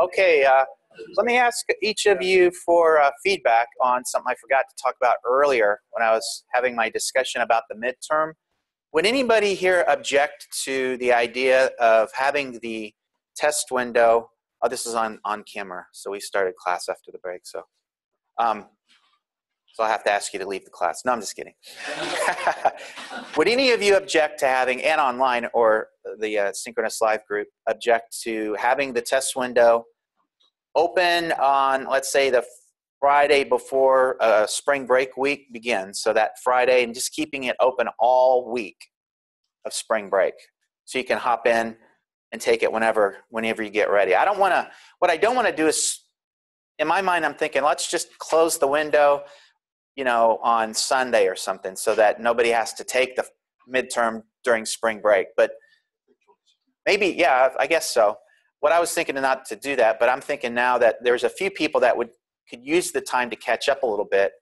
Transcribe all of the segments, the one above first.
Okay, let me ask each of you for feedback on something I forgot to talk about earlier when I was having my discussion about the midterm. Would anybody here object to the idea of having the test window? Oh, this is on camera, so we started class after the break, so I'll have to ask you to leave the class. No, I'm just kidding. Would any of you object to having, and online or the Synchronous Live group, object to having the test window open on, let's say, the Friday before spring break week begins, so that Friday, and just keeping it open all week of spring break, so you can hop in and take it whenever you get ready. What I don't want to do is, in my mind, I'm thinking, let's just close the window, on Sunday or something, so that nobody has to take the midterm during spring break. But maybe, yeah, I guess so. What I was thinking not to do that, but I'm thinking now that there's a few people that could use the time to catch up a little bit.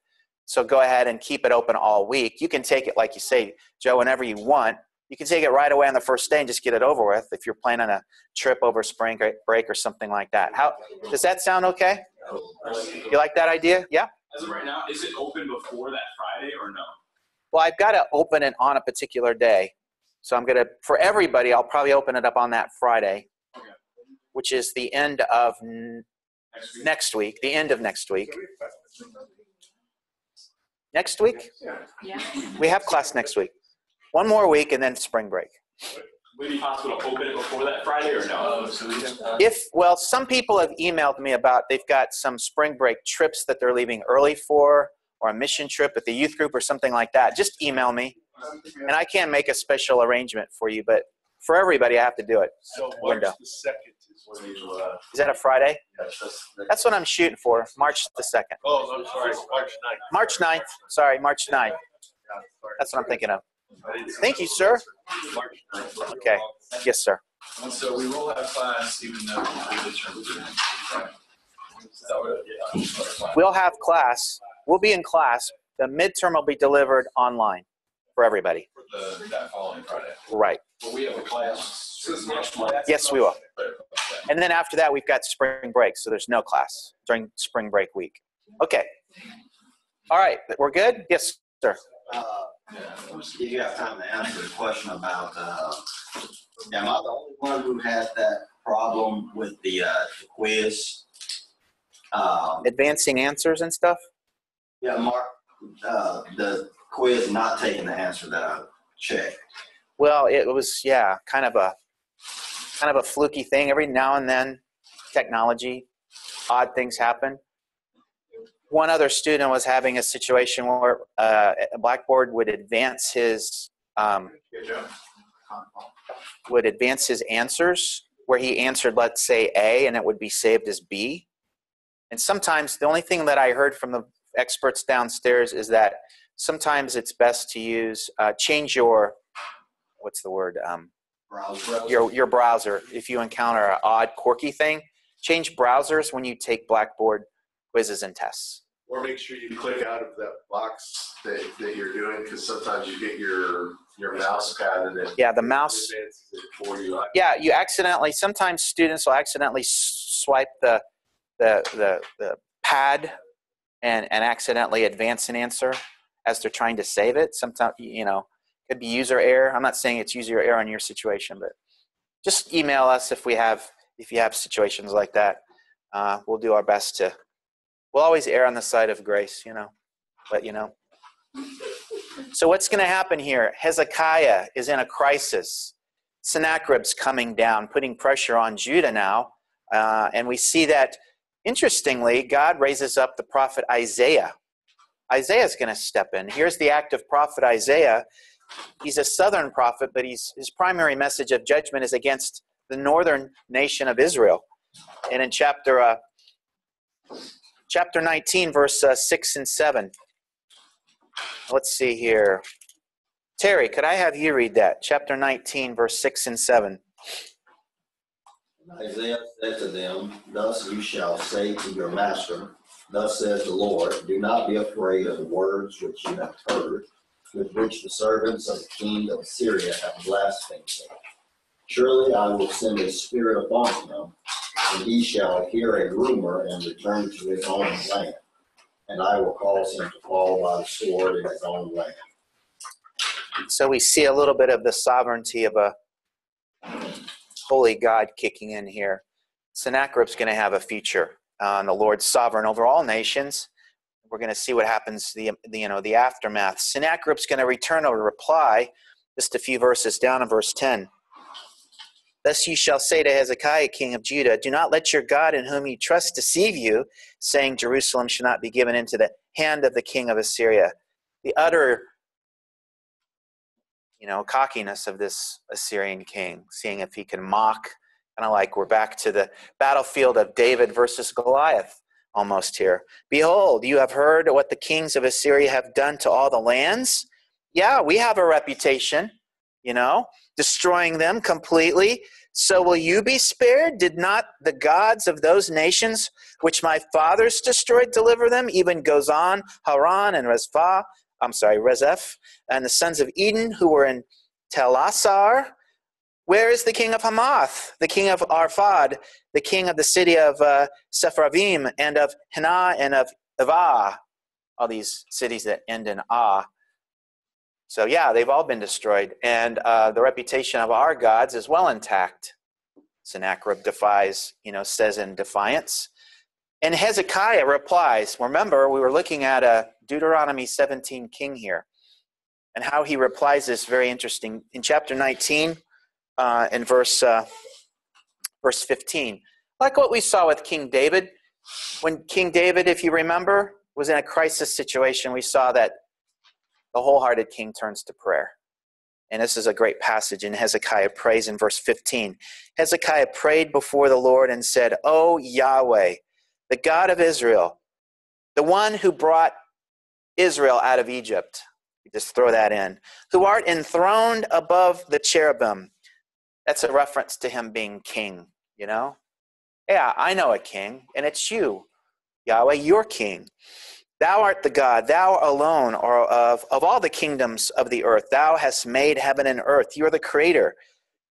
So go ahead and keep it open all week. You can take it, like you say, Joe, whenever you want. You can take it right away on the first day and just get it over with if you're planning a trip over spring break or something like that. How does that sound okay? You like that idea? Yeah? As of right now, is it open before that Friday or no? Well, I've got to open it on a particular day. So I'm going to, for everybody, I'll probably open it up on that Friday, okay, which is the end of next week, the end of next week. Next week? Yeah. We have class next week. One more week and then spring break. Would it be possible to open it before that Friday or no? Well, some people have emailed me about they've got some spring break trips that they're leaving early for, or a mission trip with the youth group or something like that. Just email me, and I can make a special arrangement for you. But for everybody, I have to do it. So March the 2nd is when you... Is that a Friday? Yes, that's what I'm shooting for, March the 2nd. Oh, I'm sorry, March 9th. March 9th. Sorry, March 9th. That's what I'm thinking of. Thank you, sir. Okay. Yes, sir. And so we will have class even though the term is right? We'll have class. We'll be in class. The midterm will be delivered online for everybody. For that following Friday. Right. Will we have a class? Yes, we will. And then after that, we've got spring break, so there's no class during spring break week. Okay. All right. We're good? Yes, sir. If you have time to answer the question about, am I the only one who had that problem with the quiz? Advancing answers and stuff? Yeah, Mark, the quiz not taking the answer that I checked. Well, it was, yeah, kind of a fluky thing. Every now and then, technology, odd things happen. One other student was having a situation where a Blackboard would advance his answers, where he answered, let's say, A, and it would be saved as B. And sometimes the only thing that I heard from the experts downstairs is that sometimes it's best to use change your your browser. If you encounter an odd, quirky thing, change browsers when you take Blackboard quizzes and tests. Or make sure you click out of that box that you're doing, because sometimes you get your mouse pad and it the mouse advances it for you. Yeah, you accidentally, sometimes students will accidentally swipe the pad and accidentally advance an answer as they're trying to save it. Sometimes, it could be user error. I'm not saying it's user error in your situation, but just email us if you have situations like that. We'll do our best to. We'll always err on the side of grace, but So what's going to happen here? Hezekiah is in a crisis. Sennacherib's coming down, putting pressure on Judah now. And we see that, interestingly, God raises up the prophet Isaiah. Isaiah's going to step in. Here's the active prophet Isaiah. He's a southern prophet, but his primary message of judgment is against the northern nation of Israel. And in chapter 19, verse 6 and 7. Let's see here. Terry, could I have you read that? Chapter 19, verse 6 and 7. Isaiah said to them, "Thus you shall say to your master, thus says the Lord, do not be afraid of the words which you have heard, with which the servants of the king of Assyria have blasphemed me. Surely I will send a spirit upon him, and he shall hear a rumor and return to his own land. And I will cause him to fall by the sword in his own land. So we see a little bit of the sovereignty of a holy God kicking in here. Sennacherib's going to have a future, and the Lord's sovereign over all nations. We're going to see what happens, the aftermath. Sennacherib's going to return a reply just a few verses down in verse 10. Thus you shall say to Hezekiah, king of Judah, do not let your God in whom you trust deceive you, saying Jerusalem shall not be given into the hand of the king of Assyria. The utter cockiness of this Assyrian king, seeing if he can mock, kind of like we're back to the battlefield of David versus Goliath almost here. Behold, you have heard what the kings of Assyria have done to all the lands. Yeah, we have a reputation, destroying them completely. So will you be spared? Did not the gods of those nations which my fathers destroyed deliver them, even Gozan, Haran, and Rezeph, and the sons of Eden who were in Telassar? Where is the king of Hamath, the king of Arphad, the king of the city of Sepharvaim, and of Hena, and of Ivah? All these cities that end in Ah. So yeah, they've all been destroyed. And the reputation of our gods is well intact. Sennacherib says in defiance. And Hezekiah replies. Remember, we were looking at a Deuteronomy 17 king here. And how he replies is very interesting. In chapter 19, in verse 15. Like what we saw with King David. When King David, if you remember, was in a crisis situation, we saw that the wholehearted king turns to prayer. And this is a great passage, and Hezekiah prays in verse 15. Hezekiah prayed before the Lord and said, O Yahweh, the God of Israel, the one who brought Israel out of Egypt. You just throw that in. Who art enthroned above the cherubim. That's a reference to him being king, Yeah, I know a king, and it's you, Yahweh, your king. Thou art the God, thou alone are of all the kingdoms of the earth. Thou hast made heaven and earth. You are the creator.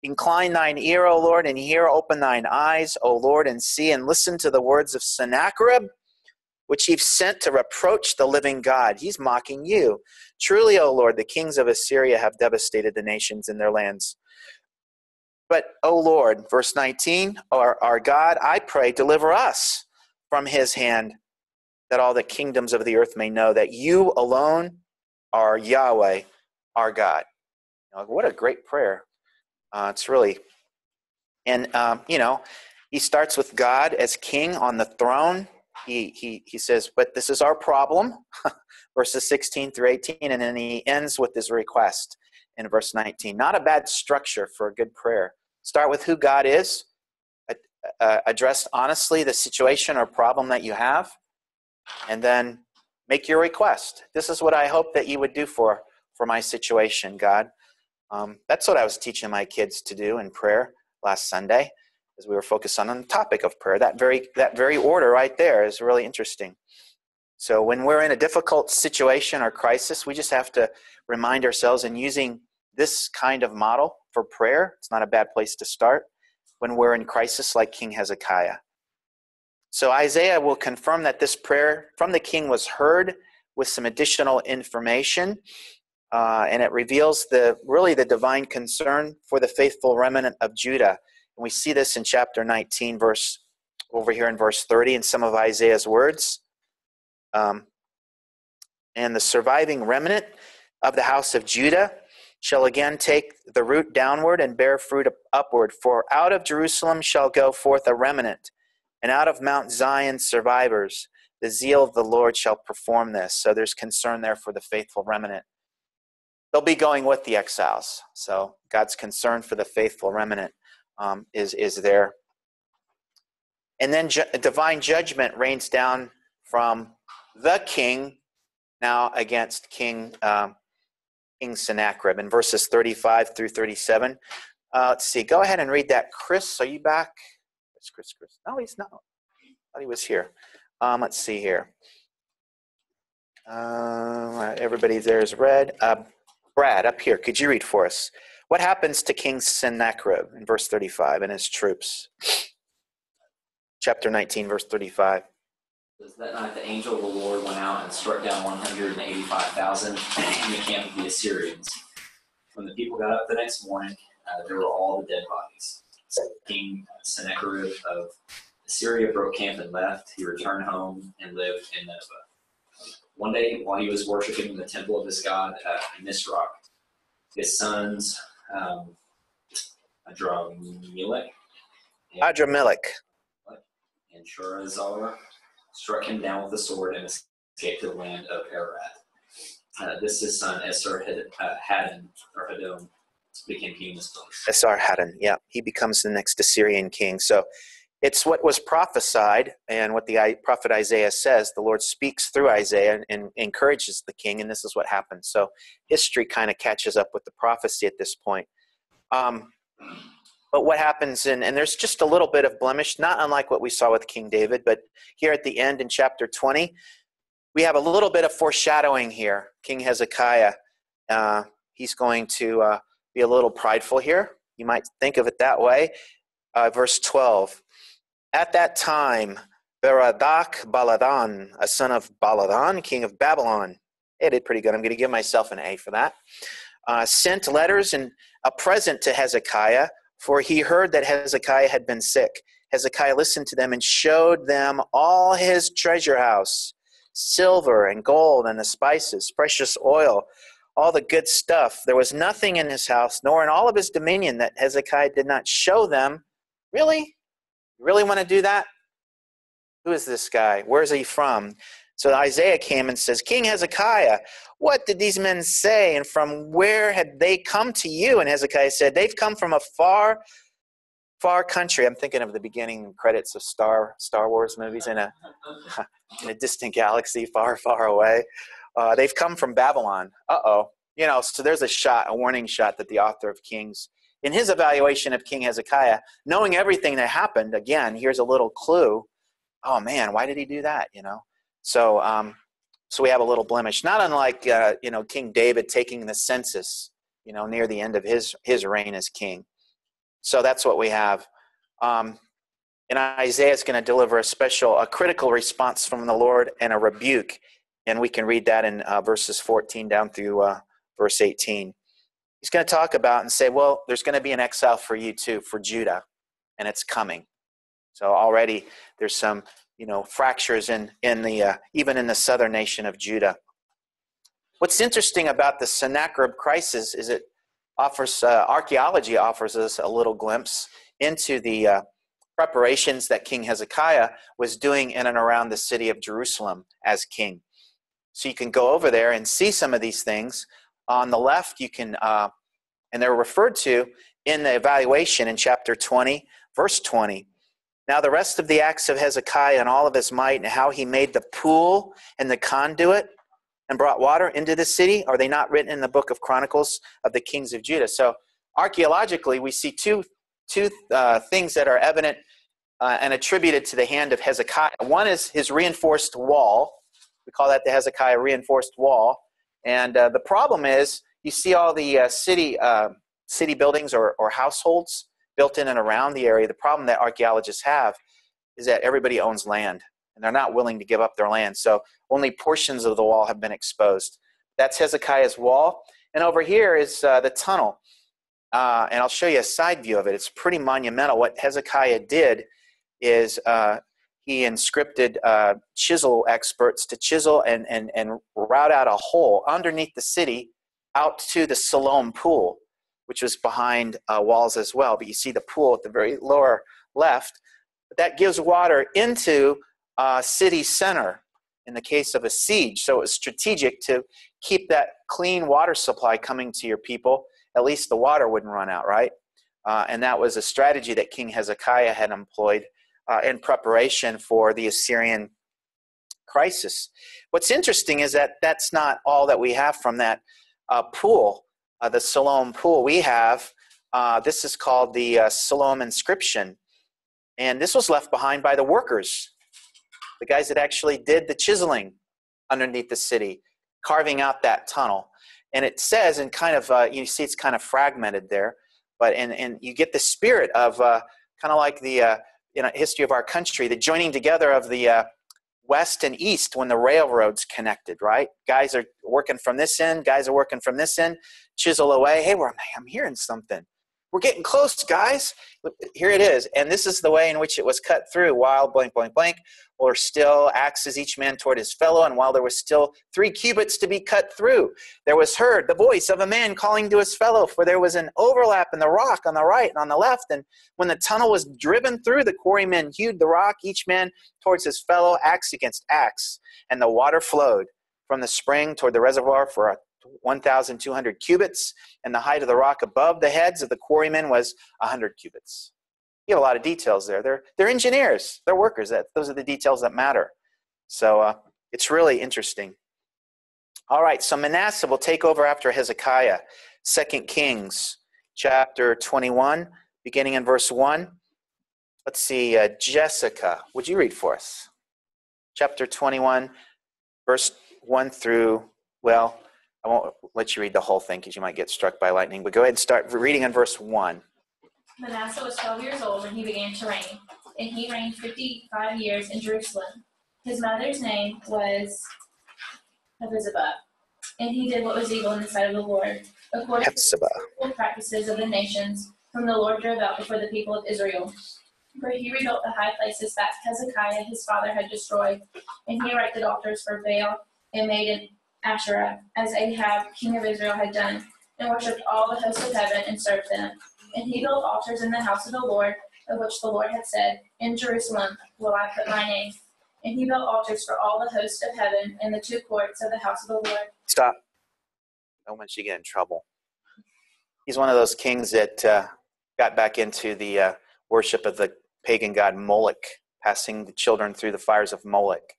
Incline thine ear, O Lord, and hear. Open thine eyes, O Lord, and see, and listen to the words of Sennacherib, which he sent to reproach the living God. He's mocking you. Truly, O Lord, the kings of Assyria have devastated the nations in their lands. But, O Lord, verse 19, our God, I pray, deliver us from his hand, that all the kingdoms of the earth may know that you alone are Yahweh, our God. What a great prayer. It's really, and he starts with God as king on the throne. He says, but this is our problem, verses 16 through 18, and then he ends with his request in verse 19. Not a bad structure for a good prayer. Start with who God is, address honestly the situation or problem that you have, and then make your request. This is what I hope that you would do for my situation, God. That's what I was teaching my kids to do in prayer last Sunday, as we were focused on the topic of prayer. That very order right there is really interesting. So when we're in a difficult situation or crisis, we just have to remind ourselves, and using this kind of model for prayer, it's not a bad place to start when we're in crisis like King Hezekiah. So Isaiah will confirm that this prayer from the king was heard with some additional information, and it reveals the divine concern for the faithful remnant of Judah. And we see this in chapter 19, over here in verse 30, in some of Isaiah's words. And the surviving remnant of the house of Judah shall again take the root downward and bear fruit upward. For out of Jerusalem shall go forth a remnant, and out of Mount Zion survivors. The zeal of the Lord shall perform this. So there's concern there for the faithful remnant. They'll be going with the exiles. So God's concern for the faithful remnant is there. And then divine judgment rains down from the king now against King Sennacherib in verses 35 through 37. Let's see. Go ahead and read that. Chris, are you back? It's Chris. No, he's not. I thought he was here. Let's see here. Everybody there is read. Brad, up here. Could you read for us? What happens to King Sennacherib in verse 35 and his troops? Chapter 19, verse 35. Says, that night the angel of the Lord went out and struck down 185,000 in the camp of the Assyrians. When the people got up the next morning, there were all the dead bodies. So King Sennacherib of Assyria broke camp and left. He returned home and lived in Nineveh. One day, while he was worshiping in the temple of his god Nisroch, his sons Adramelech and Sharazar struck him down with a sword and escaped to the land of Ararat. This his son Esarhaddon became king in his place. Esarhaddon, yeah, he becomes the next Assyrian king. So it's what was prophesied, and what the prophet Isaiah says. The Lord speaks through Isaiah and encourages the king, and this is what happens. So history kind of catches up with the prophecy at this point. But what happens, and there's just a little bit of blemish, not unlike what we saw with King David, but here at the end in chapter 20, we have a little bit of foreshadowing here. King Hezekiah, he's going to be a little prideful here. You might think of it that way. Verse 12. At that time, Berodach Baladan, a son of Baladan, king of Babylon, I did pretty good. I'm going to give myself an A for that, sent letters and a present to Hezekiah, for he heard that Hezekiah had been sick. Hezekiah listened to them and showed them all his treasure house, silver and gold and the spices, precious oil, all the good stuff. There was nothing in his house, nor in all of his dominion, that Hezekiah did not show them. Really? You really want to do that? Who is this guy? Where is he from? So Isaiah came and says, King Hezekiah, what did these men say, and from where had they come to you? And Hezekiah said, they've come from a far, far country. I'm thinking of the beginning credits of Star Wars movies in a distant galaxy far, far away. They've come from Babylon. So there's a warning shot that the author of Kings, in his evaluation of King Hezekiah, knowing everything that happened, again, here's a little clue. Oh man, why did he do that? So we have a little blemish, not unlike King David taking the census, near the end of his reign as king. So that's what we have. And Isaiah is going to deliver a critical response from the Lord and a rebuke, and we can read that in verses 14 down through verse 18. He's going to talk about and say, well, there's going to be an exile for you too, for Judah, and it's coming. So already there's some fractures in the even in the southern nation of Judah. What's interesting about the Sennacherib crisis is it offers archaeology offers us a little glimpse into the preparations that King Hezekiah was doing in and around the city of Jerusalem as king. So you can go over there and see some of these things. On the left, you can, and they're referred to in the evaluation in chapter 20, verse 20. Now the rest of the acts of Hezekiah and all of his might, and how he made the pool and the conduit and brought water into the city, are they not written in the book of Chronicles of the kings of Judah? So archaeologically, we see two things that are evident and attributed to the hand of Hezekiah. One is his reinforced wall. We call that the Hezekiah reinforced wall. And the problem is, you see all the city buildings or households built in and around the area. The problem that archaeologists have is that everybody owns land, and they're not willing to give up their land. So only portions of the wall have been exposed. That's Hezekiah's wall. And over here is the tunnel. And I'll show you a side view of it. It's pretty monumental. What Hezekiah did is he inscripted chisel experts to chisel and route out a hole underneath the city out to the Siloam pool, which was behind walls as well. But you see the pool at the very lower left. But that gives water into city center in the case of a siege. So it was strategic to keep that clean water supply coming to your people. At least the water wouldn't run out, right? And that was a strategy that King Hezekiah had employed in preparation for the Assyrian crisis. What's interesting is that that's not all that we have from that pool, the Siloam pool. We have, this is called the Siloam inscription. And this was left behind by the workers, the guys that actually did the chiseling underneath the city, carving out that tunnel. And it says, and kind of, you see it's kind of fragmented there, but and you get the spirit of kind of like the history of our country, the joining together of the west and east when the railroads connected, right? Guys are working from this end, guys are working from this end, chisel away. Hey, I'm hearing something. We're getting close, guys. Here it is. And this is the way in which it was cut through. While blank, blank, blank, or still axes each man toward his fellow. And while there was still 3 cubits to be cut through, there was heard the voice of a man calling to his fellow, for there was an overlap in the rock on the right and on the left. And when the tunnel was driven through, the quarrymen hewed the rock, each man towards his fellow, axe against axe. And the water flowed from the spring toward the reservoir for 1,200 cubits, and the height of the rock above the heads of the quarrymen was 100 cubits. You have a lot of details there. They're engineers. They're workers. Those are the details that matter. So it's really interesting. All right, so Manasseh will take over after Hezekiah. 2 Kings chapter 21, beginning in verse 1. Let's see, Jessica, would you read for us? Chapter 21, verse 1 through, well, I won't let you read the whole thing because you might get struck by lightning, but go ahead and start reading in verse 1. Manasseh was 12 years old when he began to reign, and he reigned 55 years in Jerusalem. His mother's name was Hephzibah, and he did what was evil in the sight of the Lord, according to the practices of the nations whom the Lord drove out before the people of Israel. For he rebuilt the high places that Hezekiah his father had destroyed, and he erected altars for Baal and made an Asherah, as Ahab, king of Israel, had done, and worshipped all the hosts of heaven and served them. And he built altars in the house of the Lord, of which the Lord had said, In Jerusalem will I put my name. And he built altars for all the hosts of heaven in the 2 courts of the house of the Lord. Stop. Don't want you to get in trouble. He's one of those kings that got back into the worship of the pagan god Moloch, passing the children through the fires of Moloch.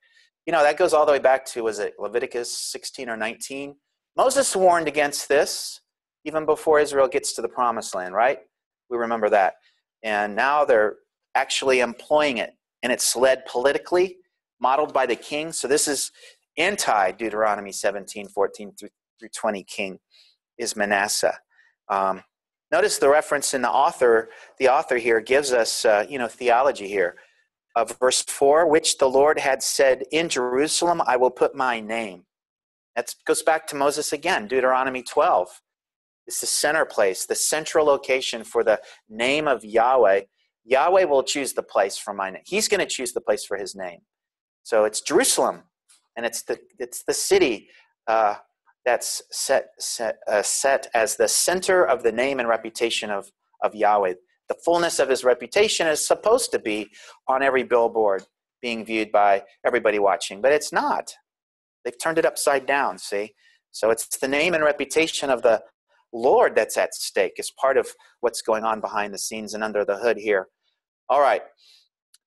You know, that goes all the way back to, was it Leviticus 16 or 19? Moses warned against this even before Israel gets to the promised land, right? We remember that. And now they're actually employing it. And it's led politically, modeled by the king. So this is anti-Deuteronomy 17, 14 through 20 king is Manasseh. Notice the reference in the author. The author here gives us, theology here. Verse 4, which the Lord had said, in Jerusalem I will put my name. That goes back to Moses again, Deuteronomy 12. It's the center place, the central location for the name of Yahweh. Yahweh will choose the place for my name. He's going to choose the place for his name. So it's Jerusalem, and it's the city that's set as the center of the name and reputation of Yahweh. The fullness of his reputation is supposed to be on every billboard being viewed by everybody watching, but it's not. They've turned it upside down, see? So it's the name and reputation of the Lord that's at stake as part of what's going on behind the scenes and under the hood here. All right.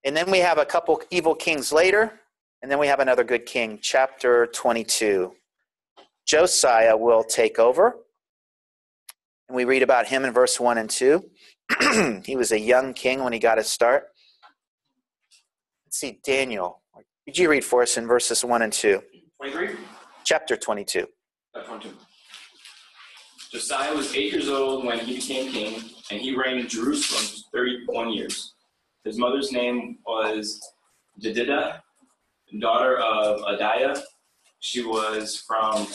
And then we have a couple evil kings later, and then we have another good king, chapter 22. Josiah will take over, and we read about him in verse 1 and 2. He was a young king when he got his start. Let's see, Daniel. Could you read for us in verses 1 and 2? 23? Chapter 22. 22. Josiah was 8 years old when he became king, and he reigned in Jerusalem for 31 years. His mother's name was Jedidah, daughter of Adiah. She was from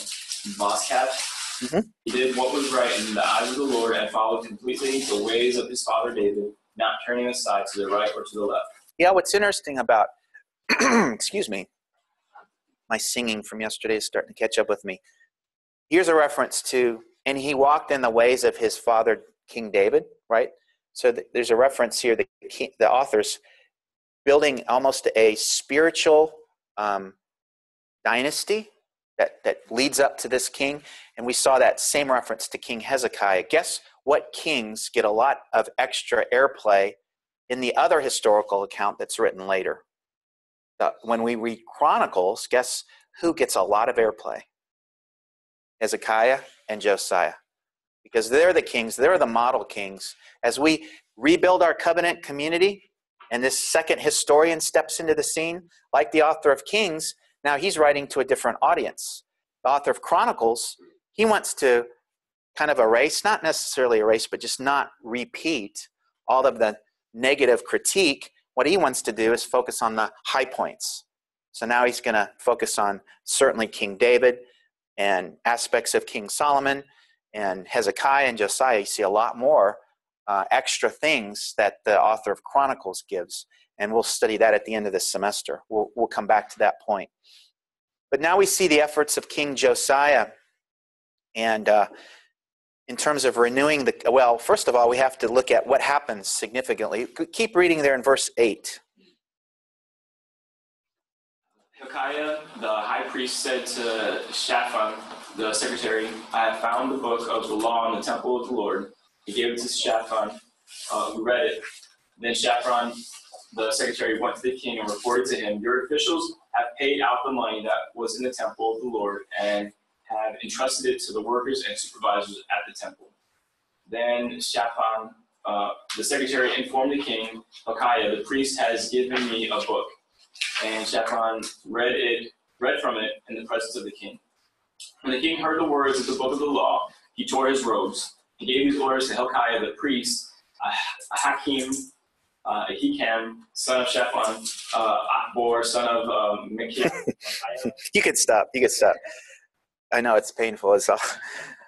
Boscath. Mm-hmm. He did what was right in the eyes of the Lord and followed completely the ways of his father David, not turning aside to the right or to the left. Yeah, what's interesting about, excuse me, my singing from yesterday is starting to catch up with me. Here's a reference to, and he walked in the ways of his father, King David, right? So there's a reference here, the author's building almost a spiritual dynasty that leads up to this king. And we saw that same reference to King Hezekiah. Guess what kings get a lot of extra airplay in the other historical account that's written later? When we read Chronicles, guess who gets a lot of airplay? Hezekiah and Josiah. Because they're the kings, they're the model kings. As we rebuild our covenant community, and this second historian steps into the scene, like the author of Kings, now he's writing to a different audience. The author of Chronicles He wants to kind of erase, not necessarily erase, but just not repeat all of the negative critique. What he wants to do is focus on the high points. So now he's going to focus on certainly King David and aspects of King Solomon and Hezekiah and Josiah. You see a lot more extra things that the author of Chronicles gives, and we'll study that at the end of this semester. We'll come back to that point. But now we see the efforts of King Josiah, and in terms of renewing well, first of all, we have to look at what happens significantly. Keep reading there in verse 8. Hilkiah, the high priest, said to Shaphan, the secretary, I have found the book of the law in the temple of the Lord. He gave it to Shaphan, who read it. Then Shaphan, the secretary, went to the king and reported to him, your officials have paid out the money that was in the temple of the Lord and have entrusted it to the workers and supervisors at the temple. Then Shaphan, the secretary, informed the king, Hilkiah, the priest has given me a book. And Shaphan read from it in the presence of the king. When the king heard the words of the book of the law, he tore his robes. He gave these orders to Hilkiah the priest, Ahikam, son of Shaphan, Akbor, son of Micaiah. You could stop. I know it's painful.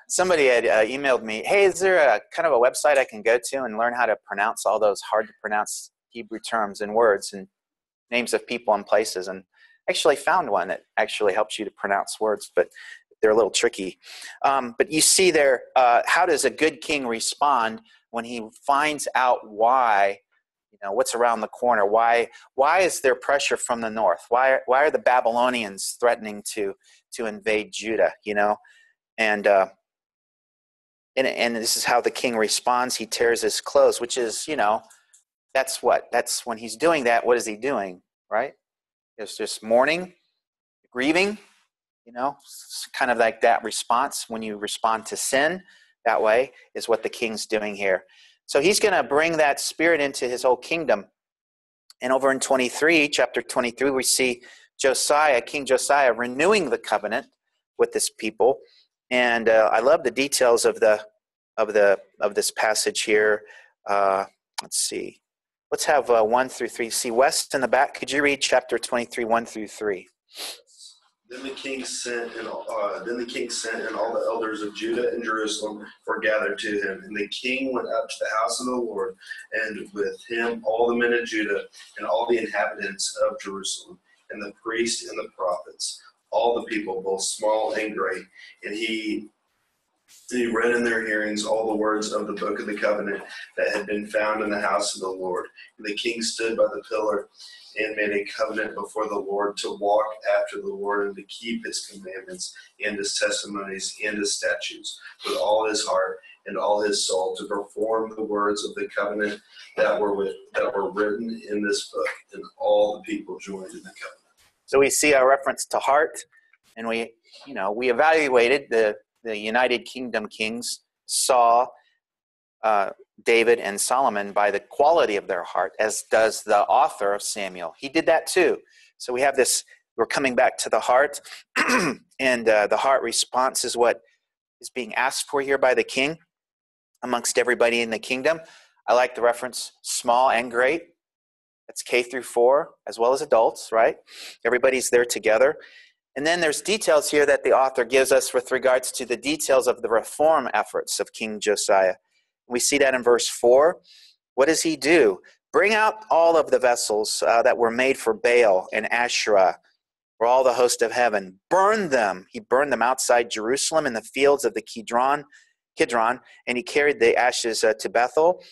Somebody had emailed me, hey, is there a kind of a website I can go to and learn how to pronounce all those hard to pronounce Hebrew terms and words and names of people and places? And I actually found one that actually helps you to pronounce words, but they're a little tricky. But you see there, how does a good king respond when he finds out why, what's around the corner? Why is there pressure from the north? Why are the Babylonians threatening to invade Judah? And this is how the king responds. He tears his clothes, which is, that's when he's doing that. What is he doing, right? There's just mourning, grieving, it's kind of like that response when you respond to sin that way is what the king's doing here. So he's going to bring that spirit into his whole kingdom. And over in chapter 23, we see King Josiah renewing the covenant with this people. And I love the details of this passage here. Let's see. Let's have 1 through 3. See, West in the back, could you read chapter 23, 1 through 3? Then the king sent, and all the elders of Judah and Jerusalem were gathered to him. And the king went up to the house of the Lord, and with him all the men of Judah and all the inhabitants of Jerusalem, and the priests and the prophets, all the people, both small and great. And he read in their hearings all the words of the book of the covenant that had been found in the house of the Lord. And the king stood by the pillar and made a covenant before the Lord to walk after the Lord and to keep his commandments and his testimonies and his statutes with all his heart and all his soul, to perform the words of the covenant that were written in this book. And all the people joined in the covenant. So we see a reference to heart, and we evaluated the United Kingdom kings saw David and Solomon by the quality of their heart, as does the author of Samuel. He did that too. So we have this, we're coming back to the heart, and the heart response is what is being asked for here by the king amongst everybody in the kingdom. I like the reference small and great. That's K through 4, as well as adults, right? Everybody's there together. And then there's details here that the author gives us with regards to the details of the reform efforts of King Josiah. We see that in verse 4. What does he do? Bring out all of the vessels that were made for Baal and Asherah, for all the host of heaven. Burn them. He burned them outside Jerusalem in the fields of the Kidron, and he carried the ashes to Bethel.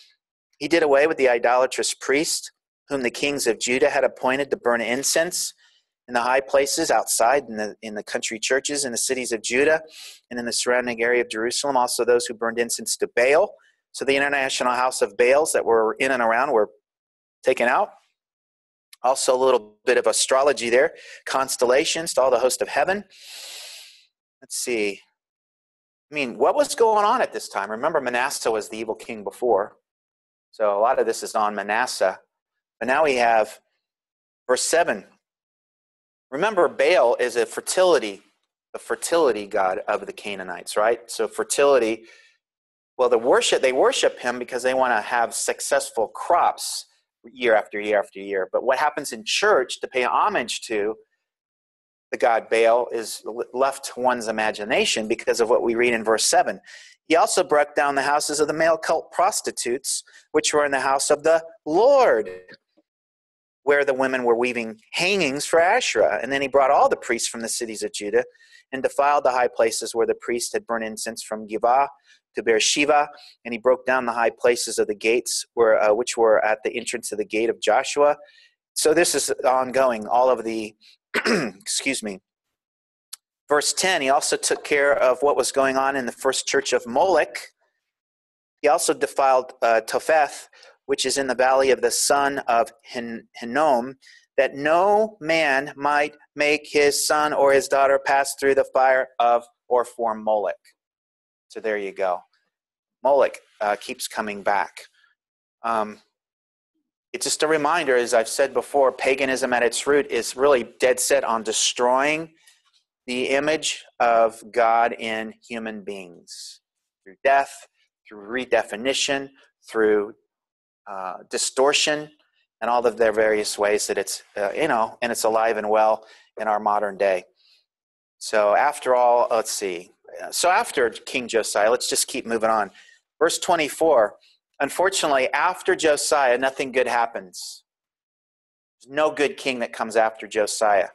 He did away with the idolatrous priest, whom the kings of Judah had appointed to burn incense in the high places outside in the country churches in the cities of Judah and in the surrounding area of Jerusalem. Also those who burned incense to Baal. So the international house of Baals that were in and around were taken out. Also a little bit of astrology there. Constellations to all the host of heaven. Let's see. What was going on at this time? Remember, Manasseh was the evil king before. So a lot of this is on Manasseh. But now we have verse 7. Remember, Baal is a fertility the fertility god of the Canaanites, right? So fertility, well, they worship him because they want to have successful crops year after year after year. But what happens in church to pay homage to the god Baal is left to one's imagination because of what we read in verse 7. He also broke down the houses of the male cult prostitutes, which were in the house of the Lord, where the women were weaving hangings for Asherah. And then he brought all the priests from the cities of Judah and defiled the high places where the priests had burned incense, from Givah to Beersheba. And he broke down the high places of the gates, which were at the entrance of the gate of Joshua. So this is ongoing, all of the, excuse me. Verse 10, he also took care of what was going on in the first church of Moloch. He also defiled Topheth, which is in the valley of the son of Hinnom, that no man might make his son or his daughter pass through the fire of or for Moloch. So there you go. Moloch keeps coming back. It's just a reminder, as I've said before, paganism at its root is really dead set on destroying the image of God in human beings through death, through redefinition, through distortion, and all of their various ways that it's, and it's alive and well in our modern day. So after all, let's see. So after King Josiah, let's just keep moving on. Verse 24, unfortunately, after Josiah, nothing good happens. There's no good king that comes after Josiah.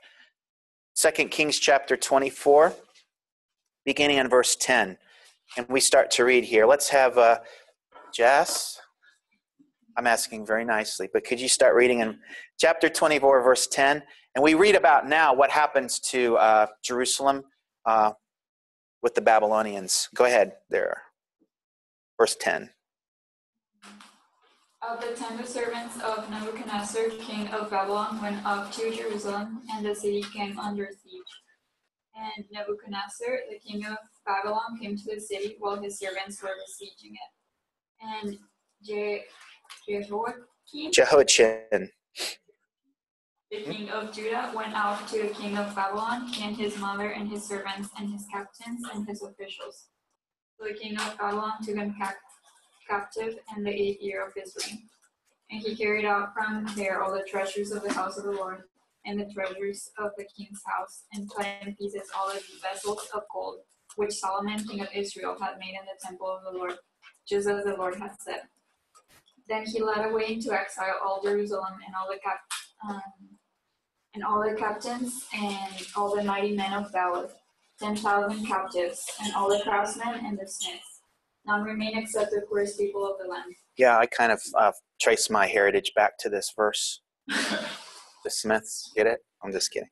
2 Kings chapter 24, beginning in verse 10. And we start to read here. Let's have Jess. I'm asking very nicely, but could you start reading in chapter 24, verse 10? And we read about now what happens to Jerusalem with the Babylonians. Go ahead there. Verse 10. Of the tender servants of Nebuchadnezzar, king of Babylon, went up to Jerusalem, and the city came under siege. And Nebuchadnezzar, the king of Babylon, came to the city while his servants were besieging it. And Jehoiachin, the king of Judah, went out to the king of Babylon, and his mother, and his servants, and his captains, and his officials. So the king of Babylon took him captive in the 8th year of his reign. And he carried out from there all the treasures of the house of the Lord, and the treasures of the king's house, and cut in pieces all the vessels of gold, which Solomon, king of Israel, had made in the temple of the Lord, just as the Lord had said. Then he led away into exile all Jerusalem, and all the captains, and all the mighty men of valor, 10,000 captives, and all the craftsmen and the smiths. None remain except the poorest people of the land. Yeah, I kind of trace my heritage back to this verse. The smiths, get it? I'm just kidding.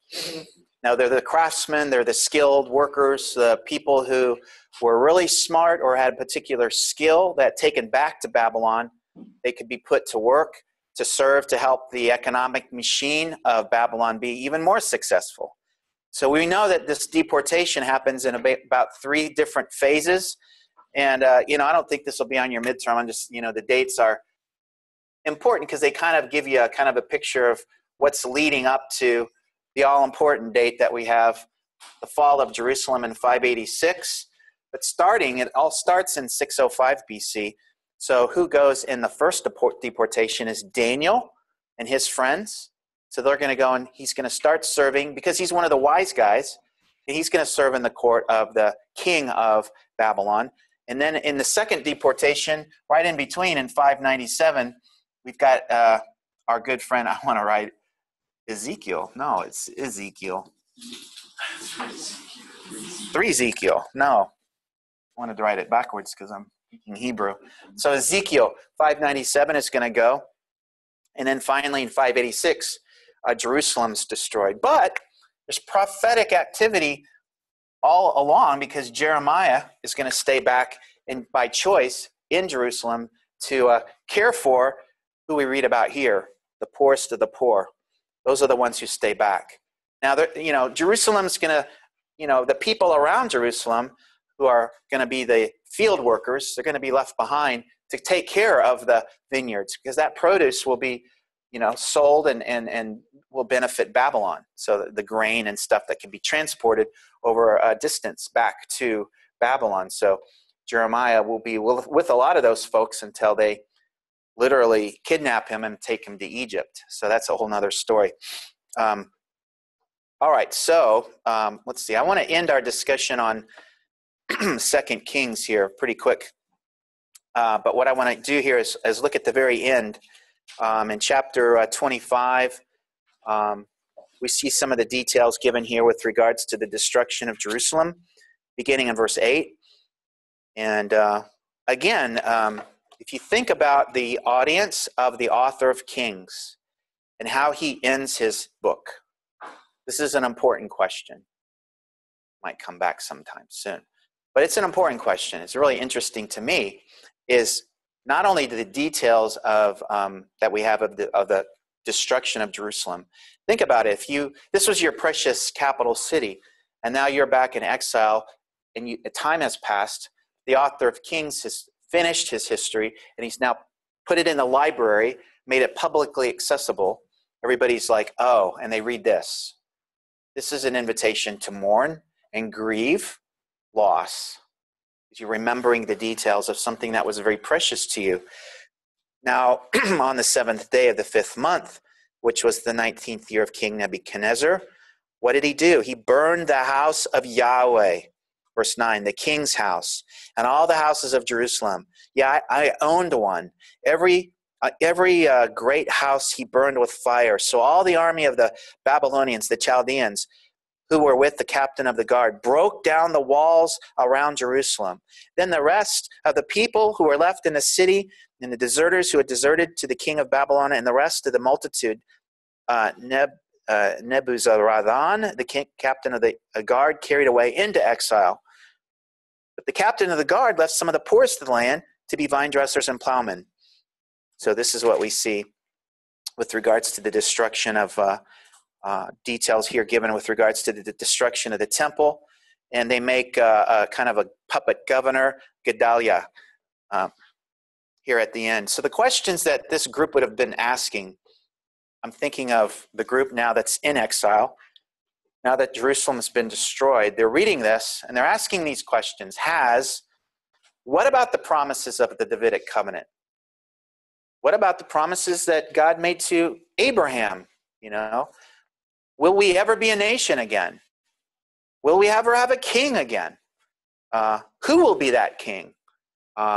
Now, they're the craftsmen, they're the skilled workers, the people who were really smart or had particular skill that taken back to Babylon, they could be put to work to serve to help the economic machine of Babylon be even more successful. So we know that this deportation happens in about 3 different phases. And, I don't think this will be on your midterm. I'm just, the dates are important because they kind of give you a kind of a picture of what's leading up to the all-important date that we have, the fall of Jerusalem in 586. But it all starts in 605 BC. So who goes in the first deportation is Daniel and his friends. So they're going to go and he's going to start serving because he's one of the wise guys. And he's going to serve in the court of the king of Babylon. And then in the second deportation, right in between in 597, we've got our good friend, I want to write Ezekiel. No, it's Ezekiel. 3 Ezekiel. No, I wanted to write it backwards because I'm speaking Hebrew. So Ezekiel 597 is going to go. And then finally in 586, Jerusalem's destroyed. But there's prophetic activity all along because Jeremiah is going to stay back by choice in Jerusalem to care for who we read about here, the poorest of the poor. Those are the ones who stay back. Now, Jerusalem's going to, the people around Jerusalem who are going to be the field workers, they're going to be left behind to take care of the vineyards because that produce will be, sold and will benefit Babylon. So the grain and stuff that can be transported over a distance back to Babylon. So Jeremiah will be with a lot of those folks until they literally kidnap him and take him to Egypt. So that's a whole nother story. All right, so let's see. I want to end our discussion on 2 Kings here pretty quick. But what I want to do here is look at the very end. In chapter 25, we see some of the details given here with regards to the destruction of Jerusalem, beginning in verse 8. And again, if you think about the audience of the author of Kings and how he ends his book, this is an important question. Might come back sometime soon. But it's an important question. It's really interesting to me, is not only the details of that we have of the destruction of Jerusalem. Think about it. This was your precious capital city, and now you're back in exile, and time has passed. The author of Kings has finished his history, and he's now put it in the library, made it publicly accessible. Everybody's like, oh, and they read this. This is an invitation to mourn and grieve loss. You're remembering the details of something that was very precious to you. Now, on the 7th day of the 5th month, which was the 19th year of King Nebuchadnezzar, what did he do? He burned the house of Yahweh, verse 9, the king's house, and all the houses of Jerusalem. Yeah, I owned one. Every great house he burned with fire. So all the army of the Babylonians, the Chaldeans, who were with the captain of the guard, broke down the walls around Jerusalem. Then the rest of the people who were left in the city, and the deserters who had deserted to the king of Babylon, and the rest of the multitude, Nebuzaradan, the captain of the guard, carried away into exile. But the captain of the guard left some of the poorest of the land to be vine dressers and plowmen. So this is what we see with regards to the destruction of details here given with regards to the destruction of the temple. And they make a kind of a puppet governor, Gedaliah, here at the end. So the questions that this group would have been asking, I'm thinking of the group now that's in exile. Now that Jerusalem has been destroyed, they're reading this and they're asking these questions. What about the promises of the Davidic covenant? What about the promises that God made to Abraham? Will we ever be a nation again? Will we ever have a king again? Who will be that king?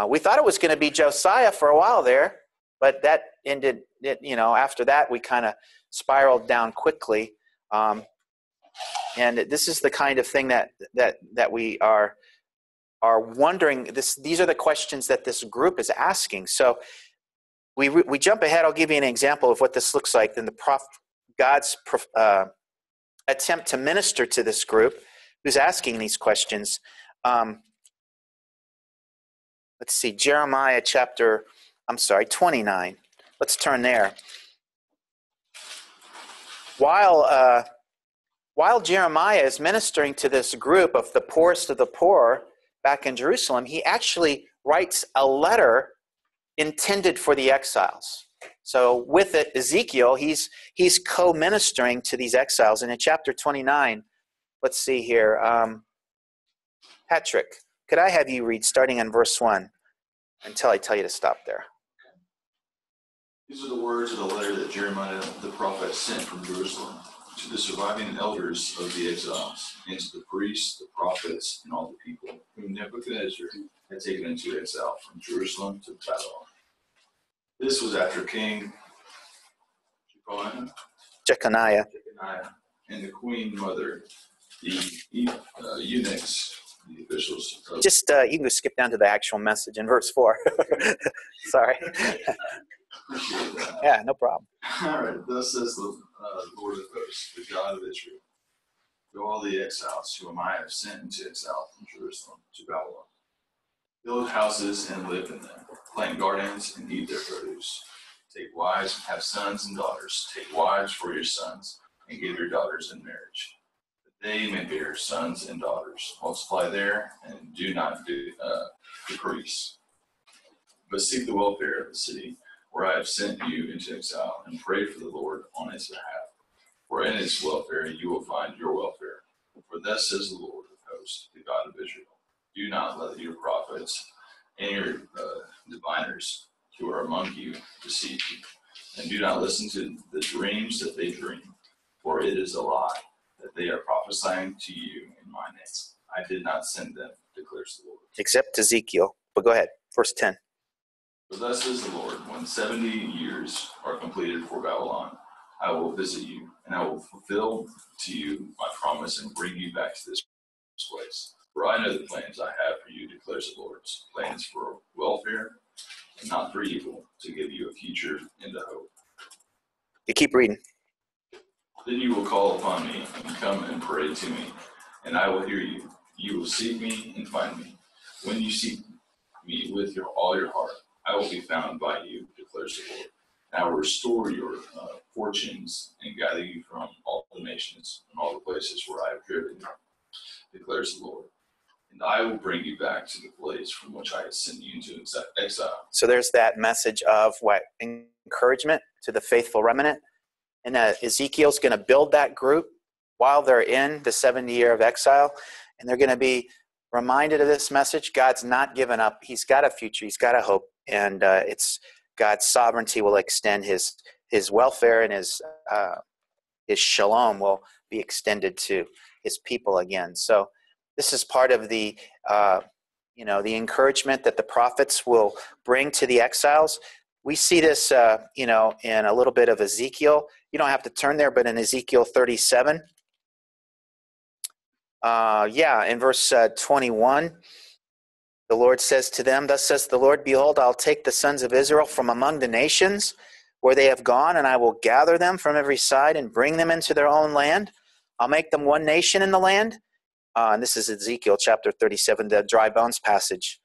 We thought it was going to be Josiah for a while there, but that ended, after that we kind of spiraled down quickly. And this is the kind of thing that we are wondering. These are the questions that this group is asking. So we jump ahead. I'll give you an example of what this looks like in God's attempt to minister to this group who's asking these questions. Let's see, Jeremiah 29. Let's turn there. While Jeremiah is ministering to this group of the poorest of the poor back in Jerusalem, he actually writes a letter intended for the exiles. So with it, Ezekiel, he's co-ministering to these exiles. And in chapter 29, let's see here. Patrick, could I have you read starting in verse 1 until I tell you to stop there? These are the words of the letter that Jeremiah the prophet sent from Jerusalem to the surviving elders of the exiles, and to the priests, the prophets, and all the people whom Nebuchadnezzar had taken into exile from Jerusalem to Babylon. This was after King Jeconiah and the queen mother, the eunuchs, the officials. Just you can go skip down to the actual message in verse 4. Sorry. Appreciate that. Yeah, no problem. All right. Thus says the Lord of hosts, the God of Israel, to all the exiles whom I have sent into exile from Jerusalem to Babylon. Build houses and live in them. Plant gardens and eat their produce. Take wives and have sons and daughters. Take wives for your sons and give your daughters in marriage, that they may bear sons and daughters. Multiply there and do not decrease. But seek the welfare of the city for I have sent you into exile, and pray for the Lord on his behalf. For in his welfare you will find your welfare. For thus says the Lord of hosts, the God of Israel, do not let your prophets and your diviners who are among you deceive you, and do not listen to the dreams that they dream, for it is a lie that they are prophesying to you in my name. I did not send them, declares the Lord. Except Ezekiel. But go ahead. Verse 10. For thus says the Lord, when 70 years are completed for Babylon, I will visit you, and I will fulfill to you my promise and bring you back to this place. For I know the plans I have for you, declares the Lord, plans for welfare and not for evil, to give you a future and a hope. You keep reading. Then you will call upon me and come and pray to me, and I will hear you. You will seek me and find me. When you seek me with all your heart, I will be found by you, declares the Lord. And I will restore your fortunes and gather you from all the nations and all the places where I have driven you, declares the Lord. And I will bring you back to the place from which I had sent you into exile. So there's that message of what? Encouragement to the faithful remnant. And Ezekiel's going to build that group while they're in the 70 year of exile. And they're going to be reminded of this message. God's not given up. He's got a future. He's got a hope. And it's God's sovereignty will extend his welfare, and his shalom will be extended to his people again. So this is part of the the encouragement that the prophets will bring to the exiles. We see this in a little bit of Ezekiel. You don't have to turn there, but in Ezekiel 37, in verse 21, the Lord says to them, thus says the Lord, behold, I'll take the sons of Israel from among the nations where they have gone, and I will gather them from every side and bring them into their own land. I'll make them one nation in the land. And this is Ezekiel chapter 37, the dry bones passage.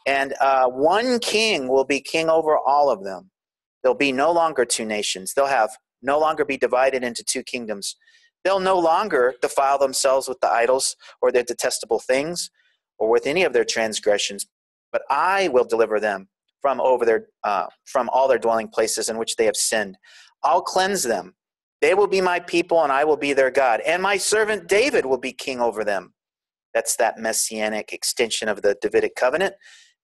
And one king will be king over all of them. There'll be no longer two nations. They'll have no longer be divided into two kingdoms. They'll no longer defile themselves with the idols or their detestable things or with any of their transgressions, but I will deliver them from all their dwelling places in which they have sinned. I'll cleanse them. They will be my people, and I will be their God. And my servant David will be king over them. That's that messianic extension of the Davidic covenant.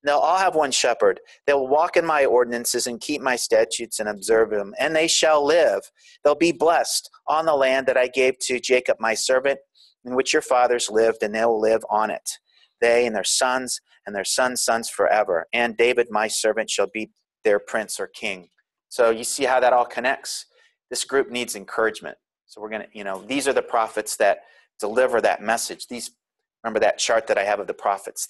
They'll all have one shepherd. They'll walk in my ordinances and keep my statutes and observe them, and they shall live. They'll be blessed on the land that I gave to Jacob my servant, in which your fathers lived, and they will live on it. They and their sons sons forever. And David my servant shall be their prince or king. So you see how that all connects? This group needs encouragement. So we're going to, these are the prophets that deliver that message. Remember that chart that I have of the prophets,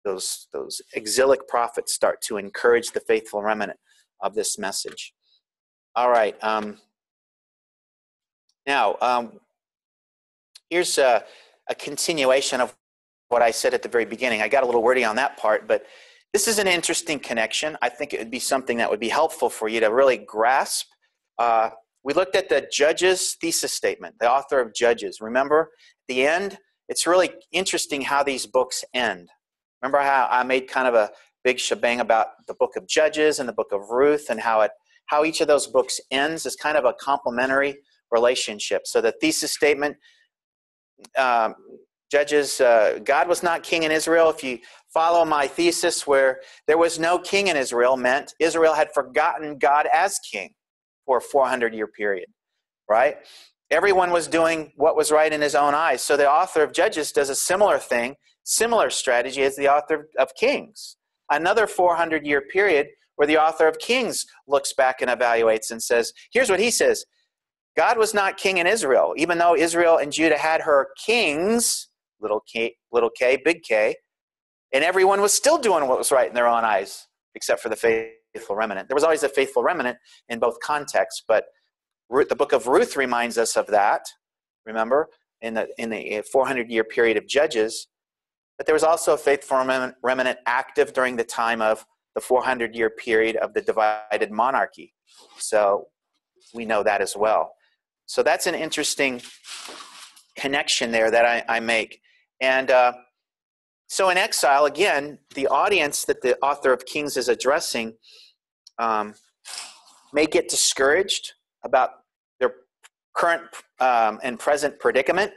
those exilic prophets start to encourage the faithful remnant of this message. All right. Now, here's a continuation of what I said at the very beginning. I got a little wordy on that part, but this is an interesting connection. I think it would be something that would be helpful for you to really grasp. We looked at the Judges thesis statement, the author of Judges. Remember, at the end, it's really interesting how these books end. Remember how I made kind of a big shebang about the book of Judges and the book of Ruth, and how each of those books ends is kind of a complementary relationship. So the thesis statement, Judges, God was not king in Israel. If you follow my thesis, where there was no king in Israel, meant Israel had forgotten God as king for a 400-year period, right? Everyone was doing what was right in his own eyes. So the author of Judges does a similar thing, similar strategy as the author of Kings. Another 400-year period where the author of Kings looks back and evaluates and says, here's what he says: God was not king in Israel, even though Israel and Judah had her kings, little k, big K, and everyone was still doing what was right in their own eyes, except for the faithful remnant. There was always a faithful remnant in both contexts, but the book of Ruth reminds us of that, remember, in the 400-year period of Judges. But there was also a faithful remnant active during the time of the 400-year period of the divided monarchy. So we know that as well. So that's an interesting connection there that I make. And so in exile, again, the audience that the author of Kings is addressing may get discouraged about their current and present predicament.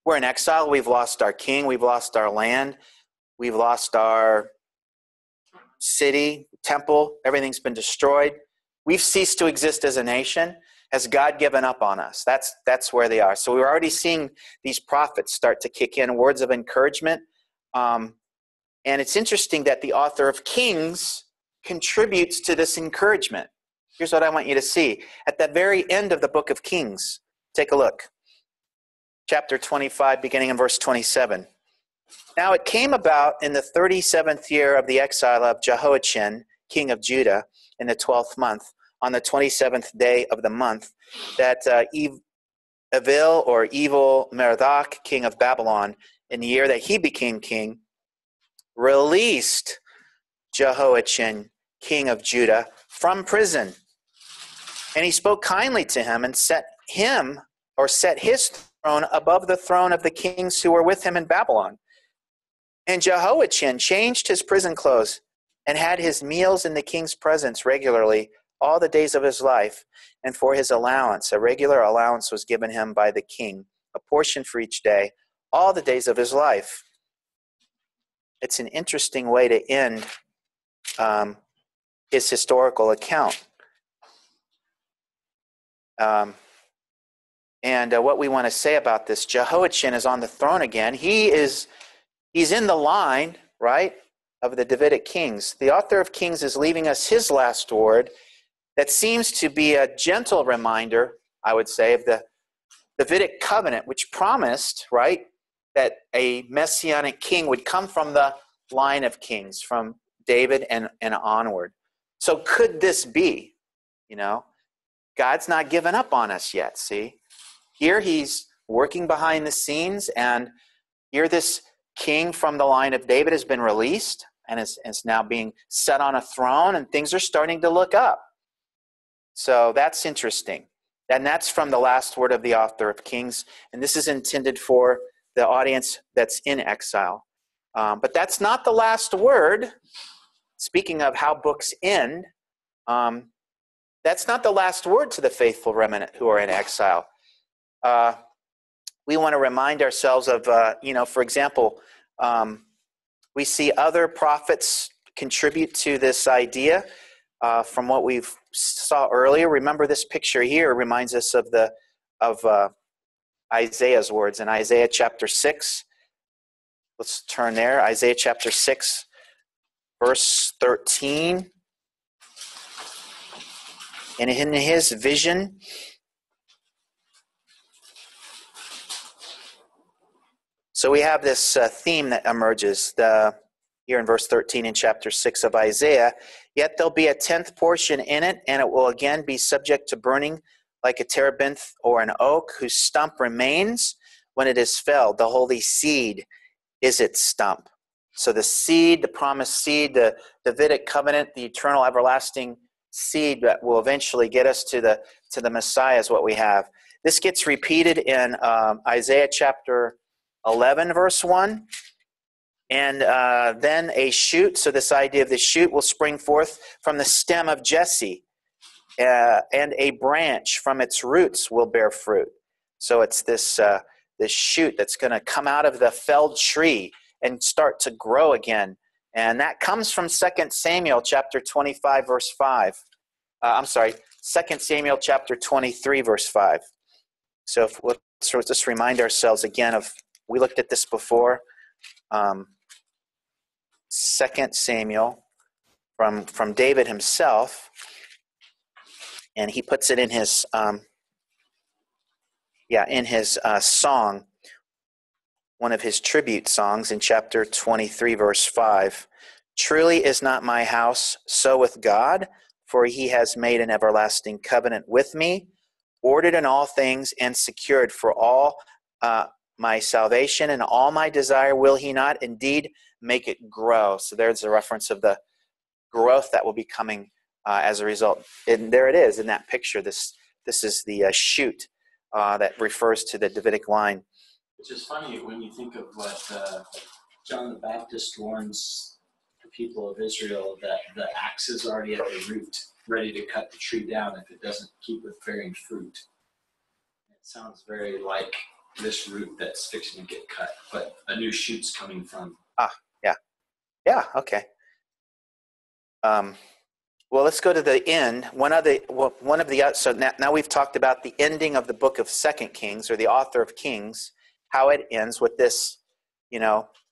We're in exile. We've lost our king. We've lost our land. We've lost our city, temple. Everything's been destroyed. We've ceased to exist as a nation. Has God given up on us? That's where they are. So we're already seeing these prophets start to kick in, words of encouragement. And it's interesting that the author of Kings contributes to this encouragement. Here's what I want you to see. At the very end of the book of Kings, take a look. Chapter 25, beginning in verse 27. Now it came about in the 37th year of the exile of Jehoiachin, king of Judah, in the 12th month, on the 27th day of the month, that Evil Merodach, king of Babylon, in the year that he became king, released Jehoiachin, king of Judah, from prison. And he spoke kindly to him and set his throne above the throne of the kings who were with him in Babylon. And Jehoiachin changed his prison clothes and had his meals in the king's presence regularly all the days of his life. And for his allowance, a regular allowance was given him by the king, a portion for each day, all the days of his life. It's an interesting way to end his historical account. What we want to say about this, Jehoiachin is on the throne again. He's in the line, right, of the Davidic kings. The author of Kings is leaving us his last word that seems to be a gentle reminder, I would say, of the Davidic covenant, which promised, right, that a messianic king would come from the line of kings, from David and onward. So could this be, God's not given up on us yet, see? Here he's working behind the scenes, and here this king from the line of David has been released and is now being set on a throne, and things are starting to look up. So that's interesting. And that's from the last word of the author of Kings, and this is intended for the audience that's in exile. But that's not the last word. Speaking of how books end, that's not the last word to the faithful remnant who are in exile. We want to remind ourselves of, for example, we see other prophets contribute to this idea from what we saw earlier. Remember, this picture here reminds us of Isaiah's words in Isaiah chapter 6. Let's turn there. Isaiah chapter 6, verse 13. And in his vision, so we have this theme that emerges here in verse 13 in chapter 6 of Isaiah. Yet there'll be a 10th portion in it, and it will again be subject to burning like a terebinth or an oak, whose stump remains when it is felled. The holy seed is its stump. So the seed, the promised seed, the Davidic covenant, the eternal everlasting seed that will eventually get us to the Messiah is what we have. This gets repeated in Isaiah chapter 11, verse 1. And then a shoot, so this idea of the shoot will spring forth from the stem of Jesse, and a branch from its roots will bear fruit. So it's this shoot that's going to come out of the felled tree and start to grow again. And that comes from 2 Samuel chapter 25, verse 5. 2 Samuel chapter 23, verse 5. So let's just remind ourselves again of, we looked at this before, 2 Samuel from David himself, and he puts it in his song, one of his tribute songs in chapter 23, verse 5. Truly is not my house so with God, for he has made an everlasting covenant with me, ordered in all things and secured for all my salvation and all my desire will he not indeed make it grow. So there's a reference of the growth that will be coming as a result. And there it is in that picture. This is the shoot that refers to the Davidic line. Which is funny when you think of what John the Baptist warns the people of Israel, that the axe is already at the root. ready to cut the tree down if it doesn't keep with bearing fruit. It sounds very like this root that's fixing to get cut, but a new shoot's coming from. Yeah, okay. Well, let's go to the end. So now we've talked about the ending of the book of 2 Kings, or the author of Kings, how it ends with this,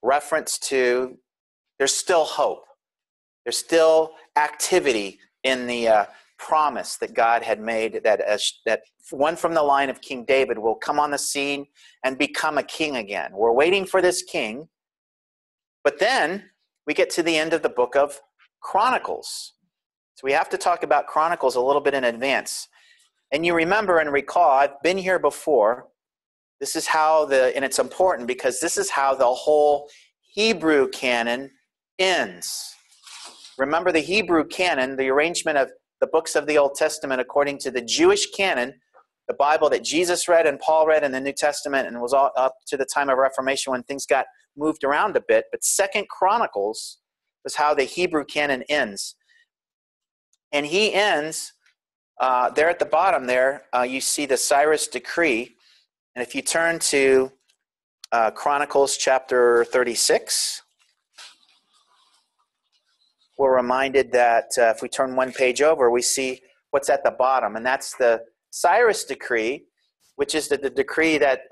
reference to there's still hope. There's still activity in the promise that God had made that one from the line of King David will come on the scene and become a king again. We're waiting for this king. But then we get to the end of the book of Chronicles. So we have to talk about Chronicles a little bit in advance. And you remember and recall, I've been here before. This is how and it's important because this is how the whole Hebrew canon ends. Remember the Hebrew canon, the arrangement of the books of the Old Testament according to the Jewish canon, the Bible that Jesus read and Paul read in the New Testament, and was all up to the time of Reformation when things got moved around a bit. But 2 Chronicles was how the Hebrew canon ends. And he ends there at the bottom there, you see the Cyrus decree. And if you turn to Chronicles chapter 36, we're reminded that if we turn one page over, we see what's at the bottom. And that's the Cyrus decree, which is the decree that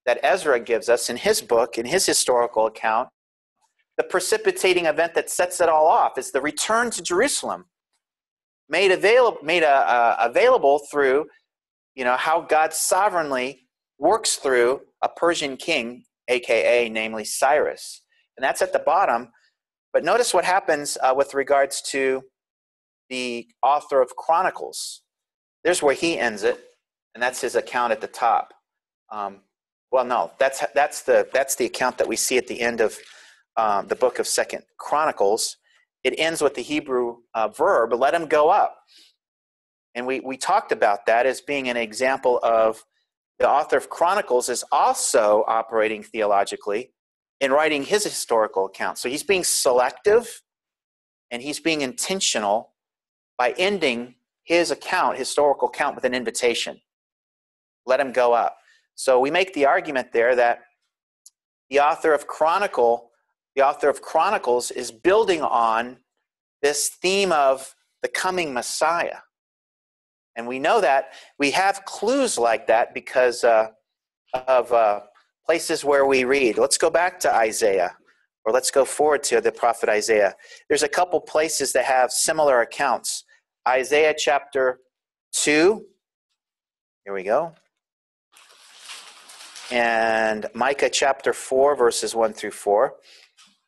that Ezra gives us in his book, in his historical account. The precipitating event that sets it all off is the return to Jerusalem, made available through, how God sovereignly works through a Persian king, aka namely Cyrus. And that's at the bottom. But notice what happens with regards to the author of Chronicles. There's where he ends it, and that's his account at the top. That's the account that we see at the end of the book of 2 Chronicles. It ends with the Hebrew verb, let him go up. And we talked about that as being an example of the author of Chronicles is also operating theologically in writing his historical account. So he's being selective and he's being intentional by ending his historical account, with an invitation. Let him go up. So we make the argument there that the author of Chronicles is building on this theme of the coming Messiah. And we know that we have clues like that because of places where we read. Let's go back to Isaiah, or let's go forward to the prophet Isaiah. There's a couple places that have similar accounts. Isaiah chapter 2. Here we go. And Micah chapter 4, verses 1 through 4.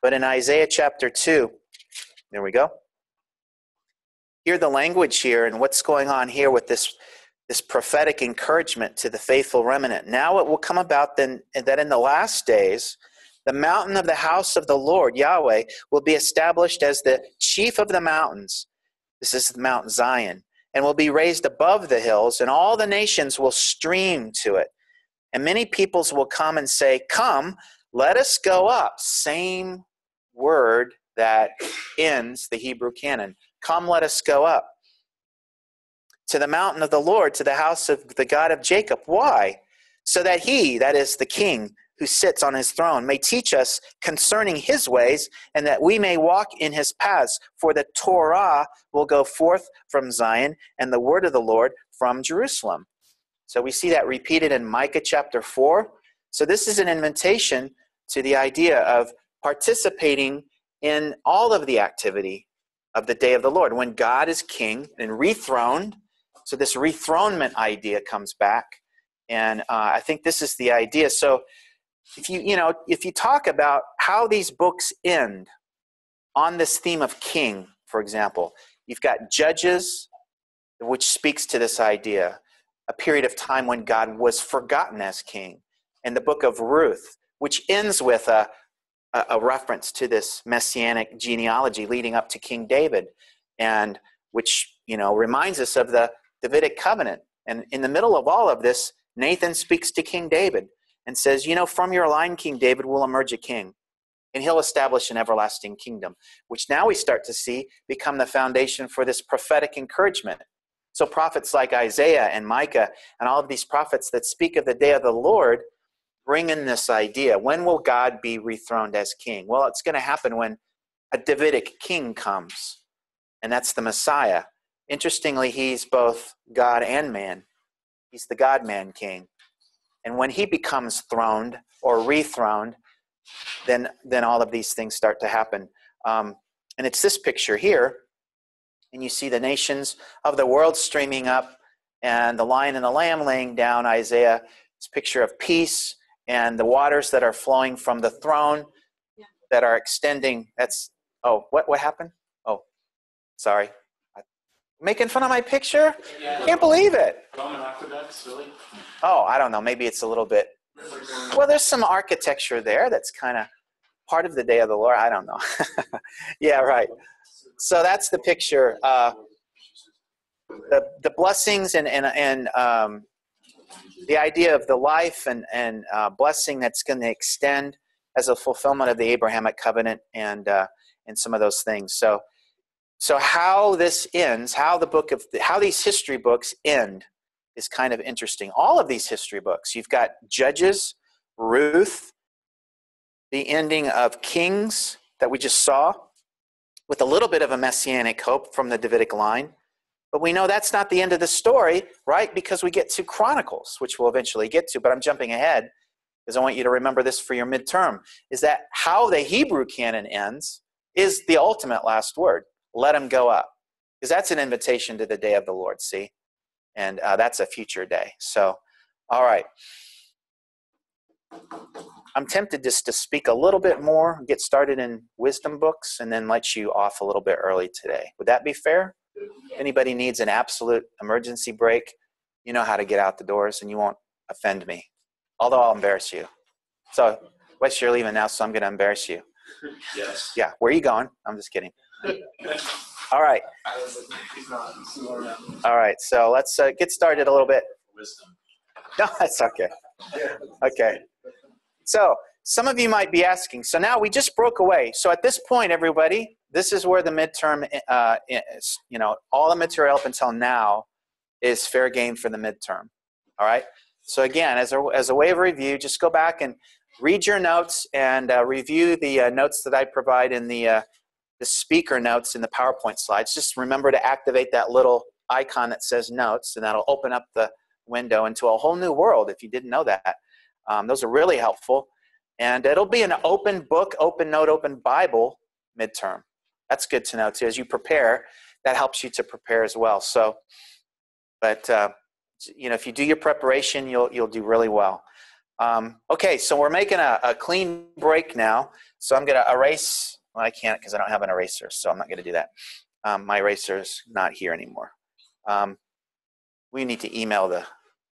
But in Isaiah chapter 2, there we go. Hear the language here and what's going on here with this prophetic encouragement to the faithful remnant. Now it will come about then that in the last days, the mountain of the house of the Lord, Yahweh, will be established as the chief of the mountains. This is Mount Zion, and will be raised above the hills, and all the nations will stream to it. And many peoples will come and say, come, let us go up. Same word that ends the Hebrew canon. Come, let us go up to the mountain of the Lord, to the house of the God of Jacob. Why? So that he, that is the king who sits on his throne, may teach us concerning his ways, and that we may walk in his paths. For the Torah will go forth from Zion, and the word of the Lord from Jerusalem. So we see that repeated in Micah chapter 4. So this is an invitation to the idea of participating in all of the activity of the day of the Lord, when God is king and rethroned. So this rethronement idea comes back. And I think this is the idea. So if you talk about how these books end on this theme of king, for example, you've got Judges, which speaks to this idea, a period of time when God was forgotten as king, and the book of Ruth, which ends with a reference to this messianic genealogy leading up to King David, and which reminds us of the Davidic covenant. And in the middle of all of this, Nathan speaks to King David and says, from your line, King David, will emerge a king. and he'll establish an everlasting kingdom, which now we start to see become the foundation for this prophetic encouragement. So prophets like Isaiah and Micah and all of these prophets that speak of the day of the Lord bring in this idea. When will God be rethroned as king? Well, it's going to happen when a Davidic king comes, and that's the Messiah. Interestingly, he's both God and man. He's the God-man king. And when he becomes throned or rethroned, then all of these things start to happen. And it's this picture here. And you see the nations of the world streaming up and the lion and the lamb laying down. Isaiah, this picture of peace and the waters that are flowing from the throne that are extending. What happened? Oh, sorry. Making fun of my picture? Can't believe it. Roman aqueducts, really? Oh, I don't know. Maybe it's a little bit. Well, there's some architecture there that's kind of part of the day of the Lord. I don't know. Yeah, right. So that's the picture. The blessings and the idea of the life and blessing that's going to extend as a fulfillment of the Abrahamic covenant and some of those things. So how this ends, how these history books end, is kind of interesting. All of these history books, you've got Judges, Ruth, the ending of Kings that we just saw, with a little bit of a messianic hope from the Davidic line. But we know that's not the end of the story, right? Because we get to Chronicles, which we'll eventually get to, but I'm jumping ahead because I want you to remember this for your midterm, is that how the Hebrew canon ends is the ultimate last word. Let them go up. Because that's an invitation to the day of the Lord, see? And that's a future day. So, all right. I'm tempted just to speak a little bit more, get started in wisdom books, and then let you off a little bit early today. Would that be fair? If anybody needs an absolute emergency break, you know how to get out the doors, and you won't offend me. Although I'll embarrass you. So, Wes, you're leaving now, so I'm going to embarrass you. Yes. Yeah, where are you going? I'm just kidding. All right. All right, so let's get started a little bit. Wisdom. No, that's okay. Okay. So some of you might be asking, so now we just broke away. So at this point, everybody, this is where the midterm is. All the material up until now is fair game for the midterm. All right? So again, as a way of review, just go back and read your notes and review the notes that I provide in the speaker notes in the PowerPoint slides. Just remember to activate that little icon that says notes, and that'll open up the window into a whole new world if you didn't know that. Those are really helpful. And it'll be an open book, open note, open Bible midterm. That's good to know too. As you prepare, that helps you to prepare as well. So, but if you do your preparation, you'll do really well. Okay, so we're making a clean break now. So I'm going to erase. Well, I can't because I don't have an eraser, so I'm not going to do that. My eraser's not here anymore. We need to email the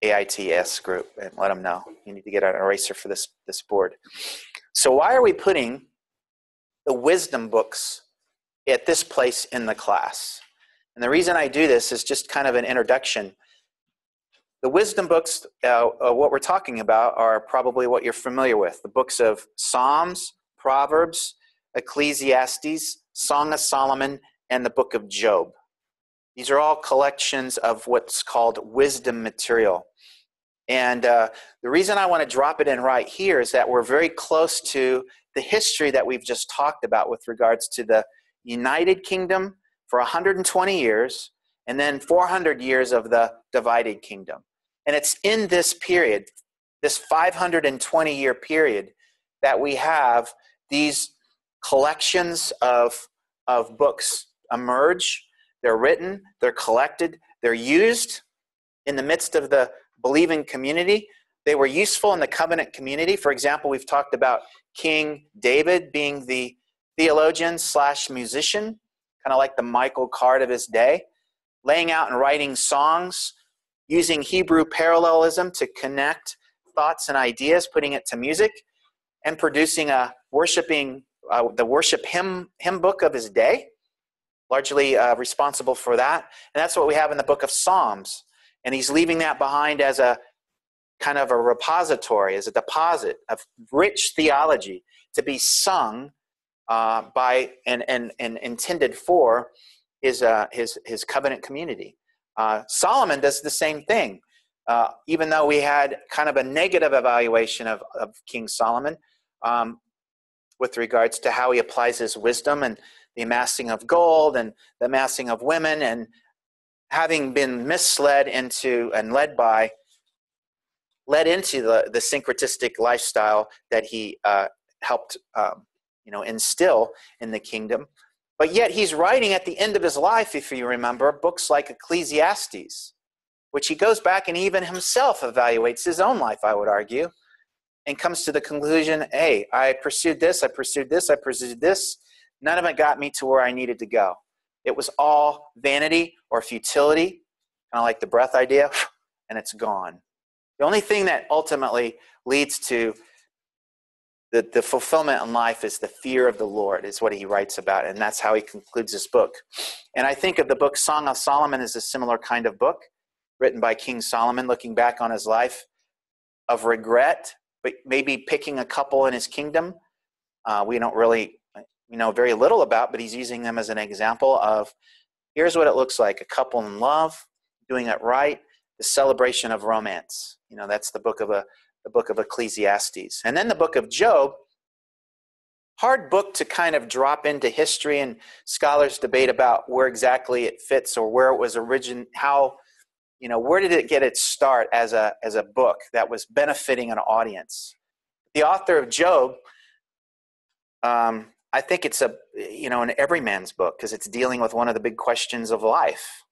AITS group and let them know. You need to get an eraser for this board. So why are we putting the wisdom books at this place in the class? And the reason I do this is just kind of an introduction. The wisdom books, what we're talking about, are probably what you're familiar with. The books of Psalms, Proverbs, Ecclesiastes, Song of Solomon, and the book of Job. These are all collections of what's called wisdom material. And the reason I want to drop it in right here is that we're very close to the history that we've just talked about with regards to the United Kingdom for 120 years and then 400 years of the divided kingdom. And it's in this period, this 520-year period, that we have these collections of books emerge. They're written, they're collected, they're used in the midst of the believing community. They were useful in the covenant community. For example, we've talked about King David being the theologian / musician, kind of like the Michael Card of his day, laying out and writing songs, using Hebrew parallelism to connect thoughts and ideas, putting it to music, and producing the worship hymn book of his day. Largely responsible for that. And that's what we have in the book of Psalms. And he's leaving that behind as a kind of a repository, as a deposit of rich theology to be sung by and intended for his covenant community. Solomon does the same thing. Even though we had kind of a negative evaluation of King Solomon with regards to how he applies his wisdom and the amassing of gold and the amassing of women, and having been misled into and led into the syncretistic lifestyle that he helped instill in the kingdom. But yet he's writing at the end of his life, if you remember, books like Ecclesiastes, which he goes back and even himself evaluates his own life, I would argue, and comes to the conclusion, hey, I pursued this, I pursued this, I pursued this. None of it got me to where I needed to go. It was all vanity or futility, kind of like the breath idea, and it's gone. The only thing that ultimately leads to the fulfillment in life is the fear of the Lord, is what he writes about, and that's how he concludes his book. And I think of the book Song of Solomon as a similar kind of book, written by King Solomon, looking back on his life of regret, but maybe picking a couple in his kingdom. We know very little about, but he's using them as an example of, here's what it looks like: a couple in love, doing it right, the celebration of romance. That's the book of Ecclesiastes. And then the book of Job, hard book to kind of drop into history, and scholars debate about where exactly it fits or where it was where did it get its start as a book that was benefiting an audience. The author of Job, I think it's an everyman's book, because it's dealing with one of the big questions of life.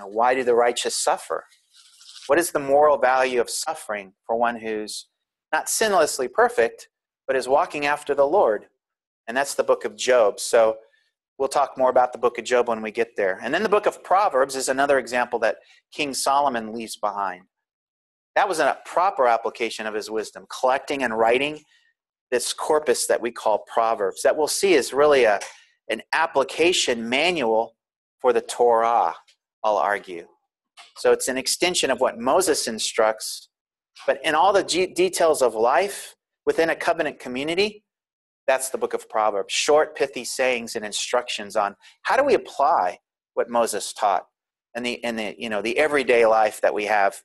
Why do the righteous suffer? What is the moral value of suffering for one who's not sinlessly perfect, but is walking after the Lord? And that's the book of Job. So we'll talk more about the book of Job when we get there. And then the book of Proverbs is another example that King Solomon leaves behind. That was a proper application of his wisdom, collecting and writing this corpus that we call Proverbs, that we'll see is really an application manual for the Torah, I'll argue. So it's an extension of what Moses instructs, but in all the details of life within a covenant community, that's the book of Proverbs. Short, pithy sayings and instructions on how do we apply what Moses taught and the everyday life that we have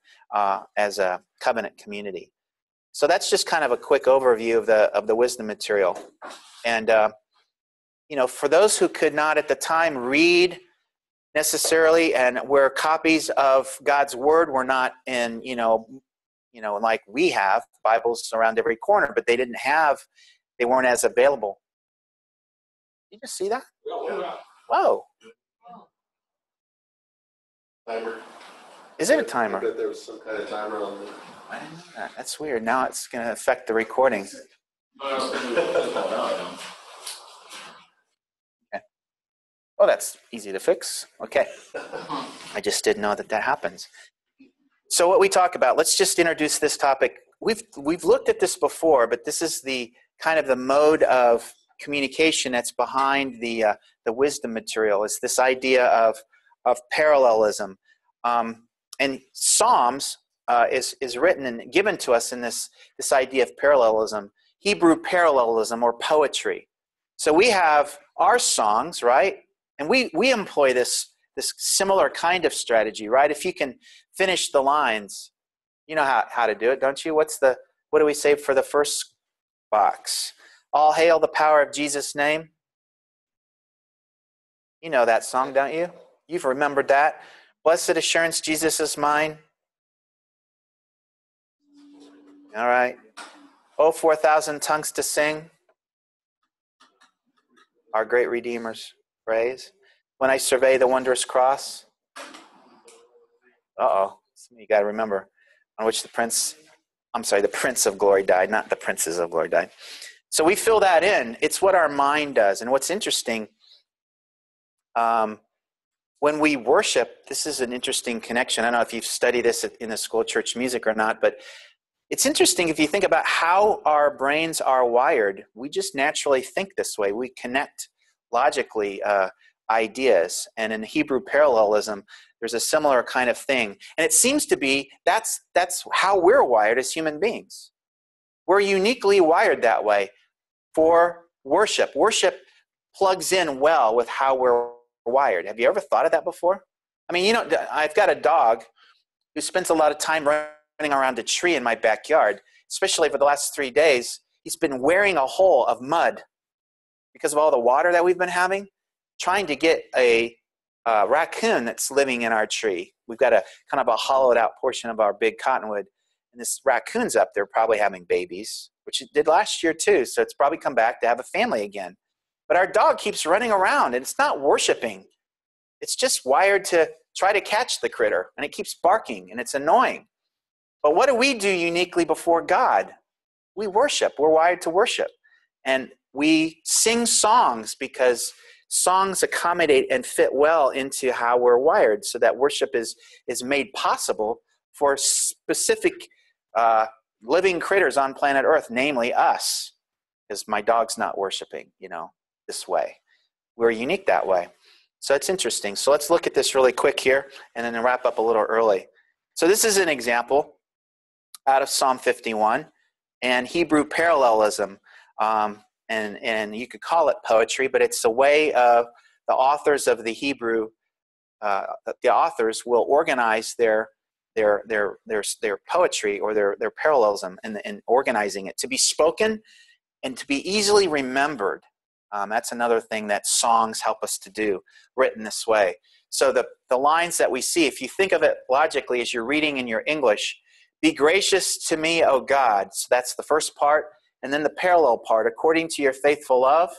as a covenant community. So that's just kind of a quick overview of the wisdom material. And for those who could not at the time read necessarily, and where copies of God's word were not in like we have Bibles around every corner, but they weren't as available. Did you just see that? Whoa. Timer. Is it a timer? I bet there was some kind of timer on there. I didn't know that. That's weird. Now it's going to affect the recording. Okay. Oh, that's easy to fix. Okay. I just didn't know that happens. So what we talk about, let's just introduce this topic. We've looked at this before, but this is the kind of the mode of communication that's behind the wisdom material. It's this idea of parallelism. And Psalms is written and given to us in this idea of parallelism, Hebrew parallelism or poetry. So we have our songs, right? And we employ this similar kind of strategy, right? If you can finish the lines, you know how to do it, don't you? What do we say for the first box? All hail the power of Jesus' name. You know that song, don't you? You've remembered that. Blessed assurance, Jesus is mine. All right. Oh, 4,000 tongues to sing. Our great Redeemer's praise. When I survey the wondrous cross. You got to remember on which the Prince of Glory died, not the Princes of Glory died. So we fill that in. It's what our mind does. And what's interesting, when we worship, this is an interesting connection. I don't know if you've studied this in the school of church music or not, but it's interesting if you think about how our brains are wired. We just naturally think this way. We connect logically ideas. And in Hebrew parallelism, there's a similar kind of thing. And it seems to be that's how we're wired as human beings. We're uniquely wired that way for worship. Worship plugs in well with how we're wired. Have you ever thought of that before? I mean, I've got a dog who spends a lot of time running around a tree in my backyard, especially for the last 3 days. He's been wearing a hole of mud because of all the water that we've been having, trying to get a raccoon that's living in our tree. We've got a kind of a hollowed out portion of our big cottonwood, and this raccoon's up there probably having babies, which it did last year too, so it's probably come back to have a family again. But our dog keeps running around, and it's not worshiping. It's just wired to try to catch the critter, and it keeps barking, and it's annoying. But what do we do uniquely before God? We worship. We're wired to worship. And we sing songs because songs accommodate and fit well into how we're wired, so that worship is made possible for specific living critters on planet Earth, namely us, because my dog's not worshiping, this way. We're unique that way. So it's interesting. So let's look at this really quick here and then wrap up a little early. So this is an example out of Psalm 51 and Hebrew parallelism. And you could call it poetry, but it's a way of the authors of the Hebrew, the authors will organize their poetry or their parallelism and organizing it to be spoken and to be easily remembered. That's another thing that songs help us to do, written this way. So the lines that we see, if you think of it logically as you're reading in your English, be gracious to me, O God. So that's the first part. And then the parallel part, according to your faithful love.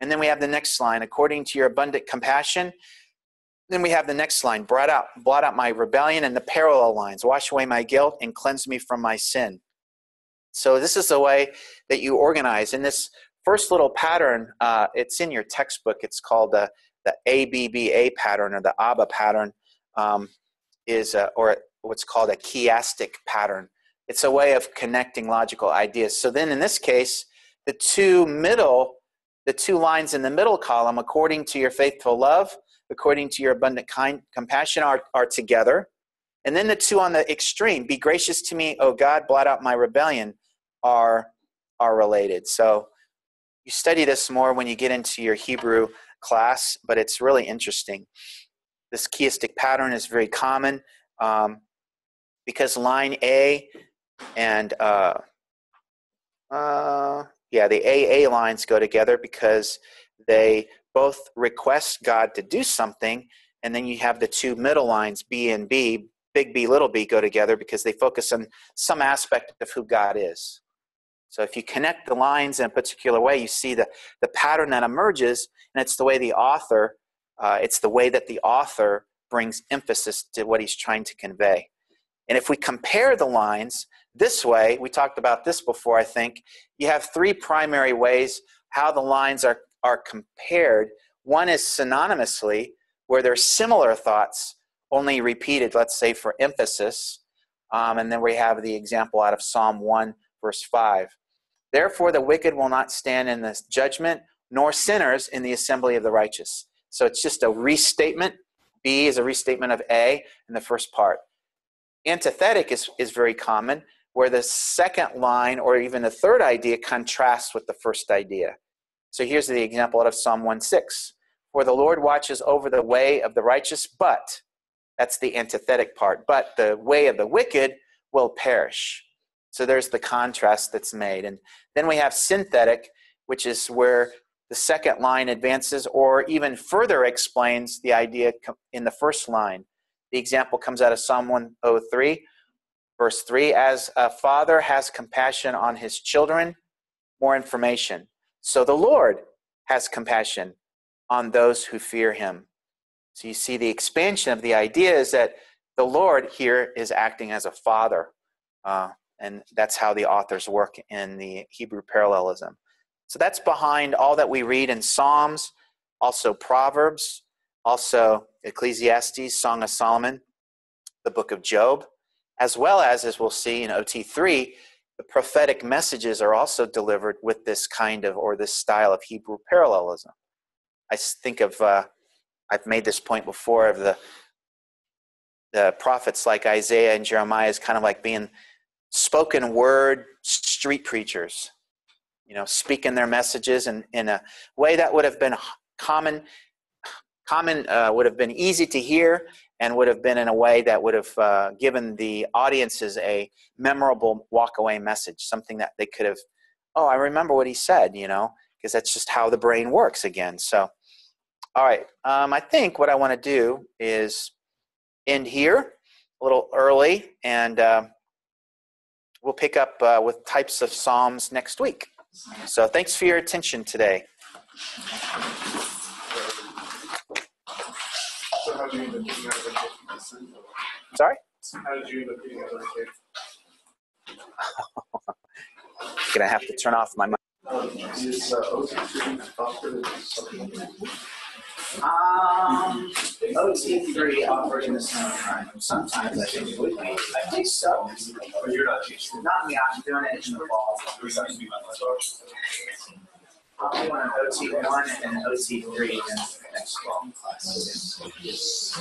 And then we have the next line, according to your abundant compassion. Then we have the next line, blot out my rebellion, and the parallel lines, wash away my guilt and cleanse me from my sin. So this is the way that you organize. In this first little pattern, it's in your textbook. It's called the ABBA pattern, or the ABBA pattern, or what's called a chiastic pattern. It's a way of connecting logical ideas. So then in this case, the two lines in the middle column, according to your faithful love, according to your abundant compassion, are together. And then the two on the extreme, be gracious to me, O God, blot out my rebellion, are related. So you study this more when you get into your Hebrew class, but it's really interesting. This chiastic pattern is very common because line A and the AA lines go together because they both request God to do something, and then you have the two middle lines, B and B, big B, little b, go together because they focus on some aspect of who God is. So if you connect the lines in a particular way, you see the pattern that emerges, and it's the way the author brings emphasis to what he's trying to convey. And if we compare the lines this way, we talked about this before, I think, you have three primary ways how the lines are compared. One is synonymously, where they're similar thoughts, only repeated, let's say, for emphasis. And then we have the example out of Psalm 1, verse 5. Therefore, the wicked will not stand in this judgment, nor sinners in the assembly of the righteous. So it's just a restatement. B is a restatement of A in the first part. Antithetic is very common, where the second line or even the third idea contrasts with the first idea. So here's the example out of Psalm 1:6. For the Lord watches over the way of the righteous, but, that's the antithetic part, but the way of the wicked will perish. So there's the contrast that's made. And then we have synthetic, which is where the second line advances or even further explains the idea in the first line. The example comes out of Psalm 103, verse 3. As a father has compassion on his children, more information. So the Lord has compassion on those who fear him. So you see the expansion of the idea is that the Lord here is acting as a father. And that's how the authors work in the Hebrew parallelism. So that's behind all that we read in Psalms, also Proverbs, also Ecclesiastes, Song of Solomon, the book of Job, as well as we'll see in OT3, the prophetic messages are also delivered with this kind of, or this style of Hebrew parallelism. I think of, I've made this point before, of the prophets like Isaiah and Jeremiah as kind of like being spoken word street preachers, speaking their messages in a way that would have been common would have been easy to hear, and would have been in a way that would have given the audiences a memorable walk-away message, something that they could have, oh, I remember what he said, because that's just how the brain works again. So, all right, I think what I want to do is end here a little early, and we'll pick up with types of Psalms next week. So thanks for your attention today. So how did you end up getting out of the cave? Sorry? How did you end up getting out of the cave? Gonna have to turn off my mic. Is OT3 offered something? OT3 offered in the summertime. Sometimes I think it would be. I think so. But you're not teaching. Not me. I'm doing it in the fall. I'll do an OT1 and an OT3 in the next fall class. Yes.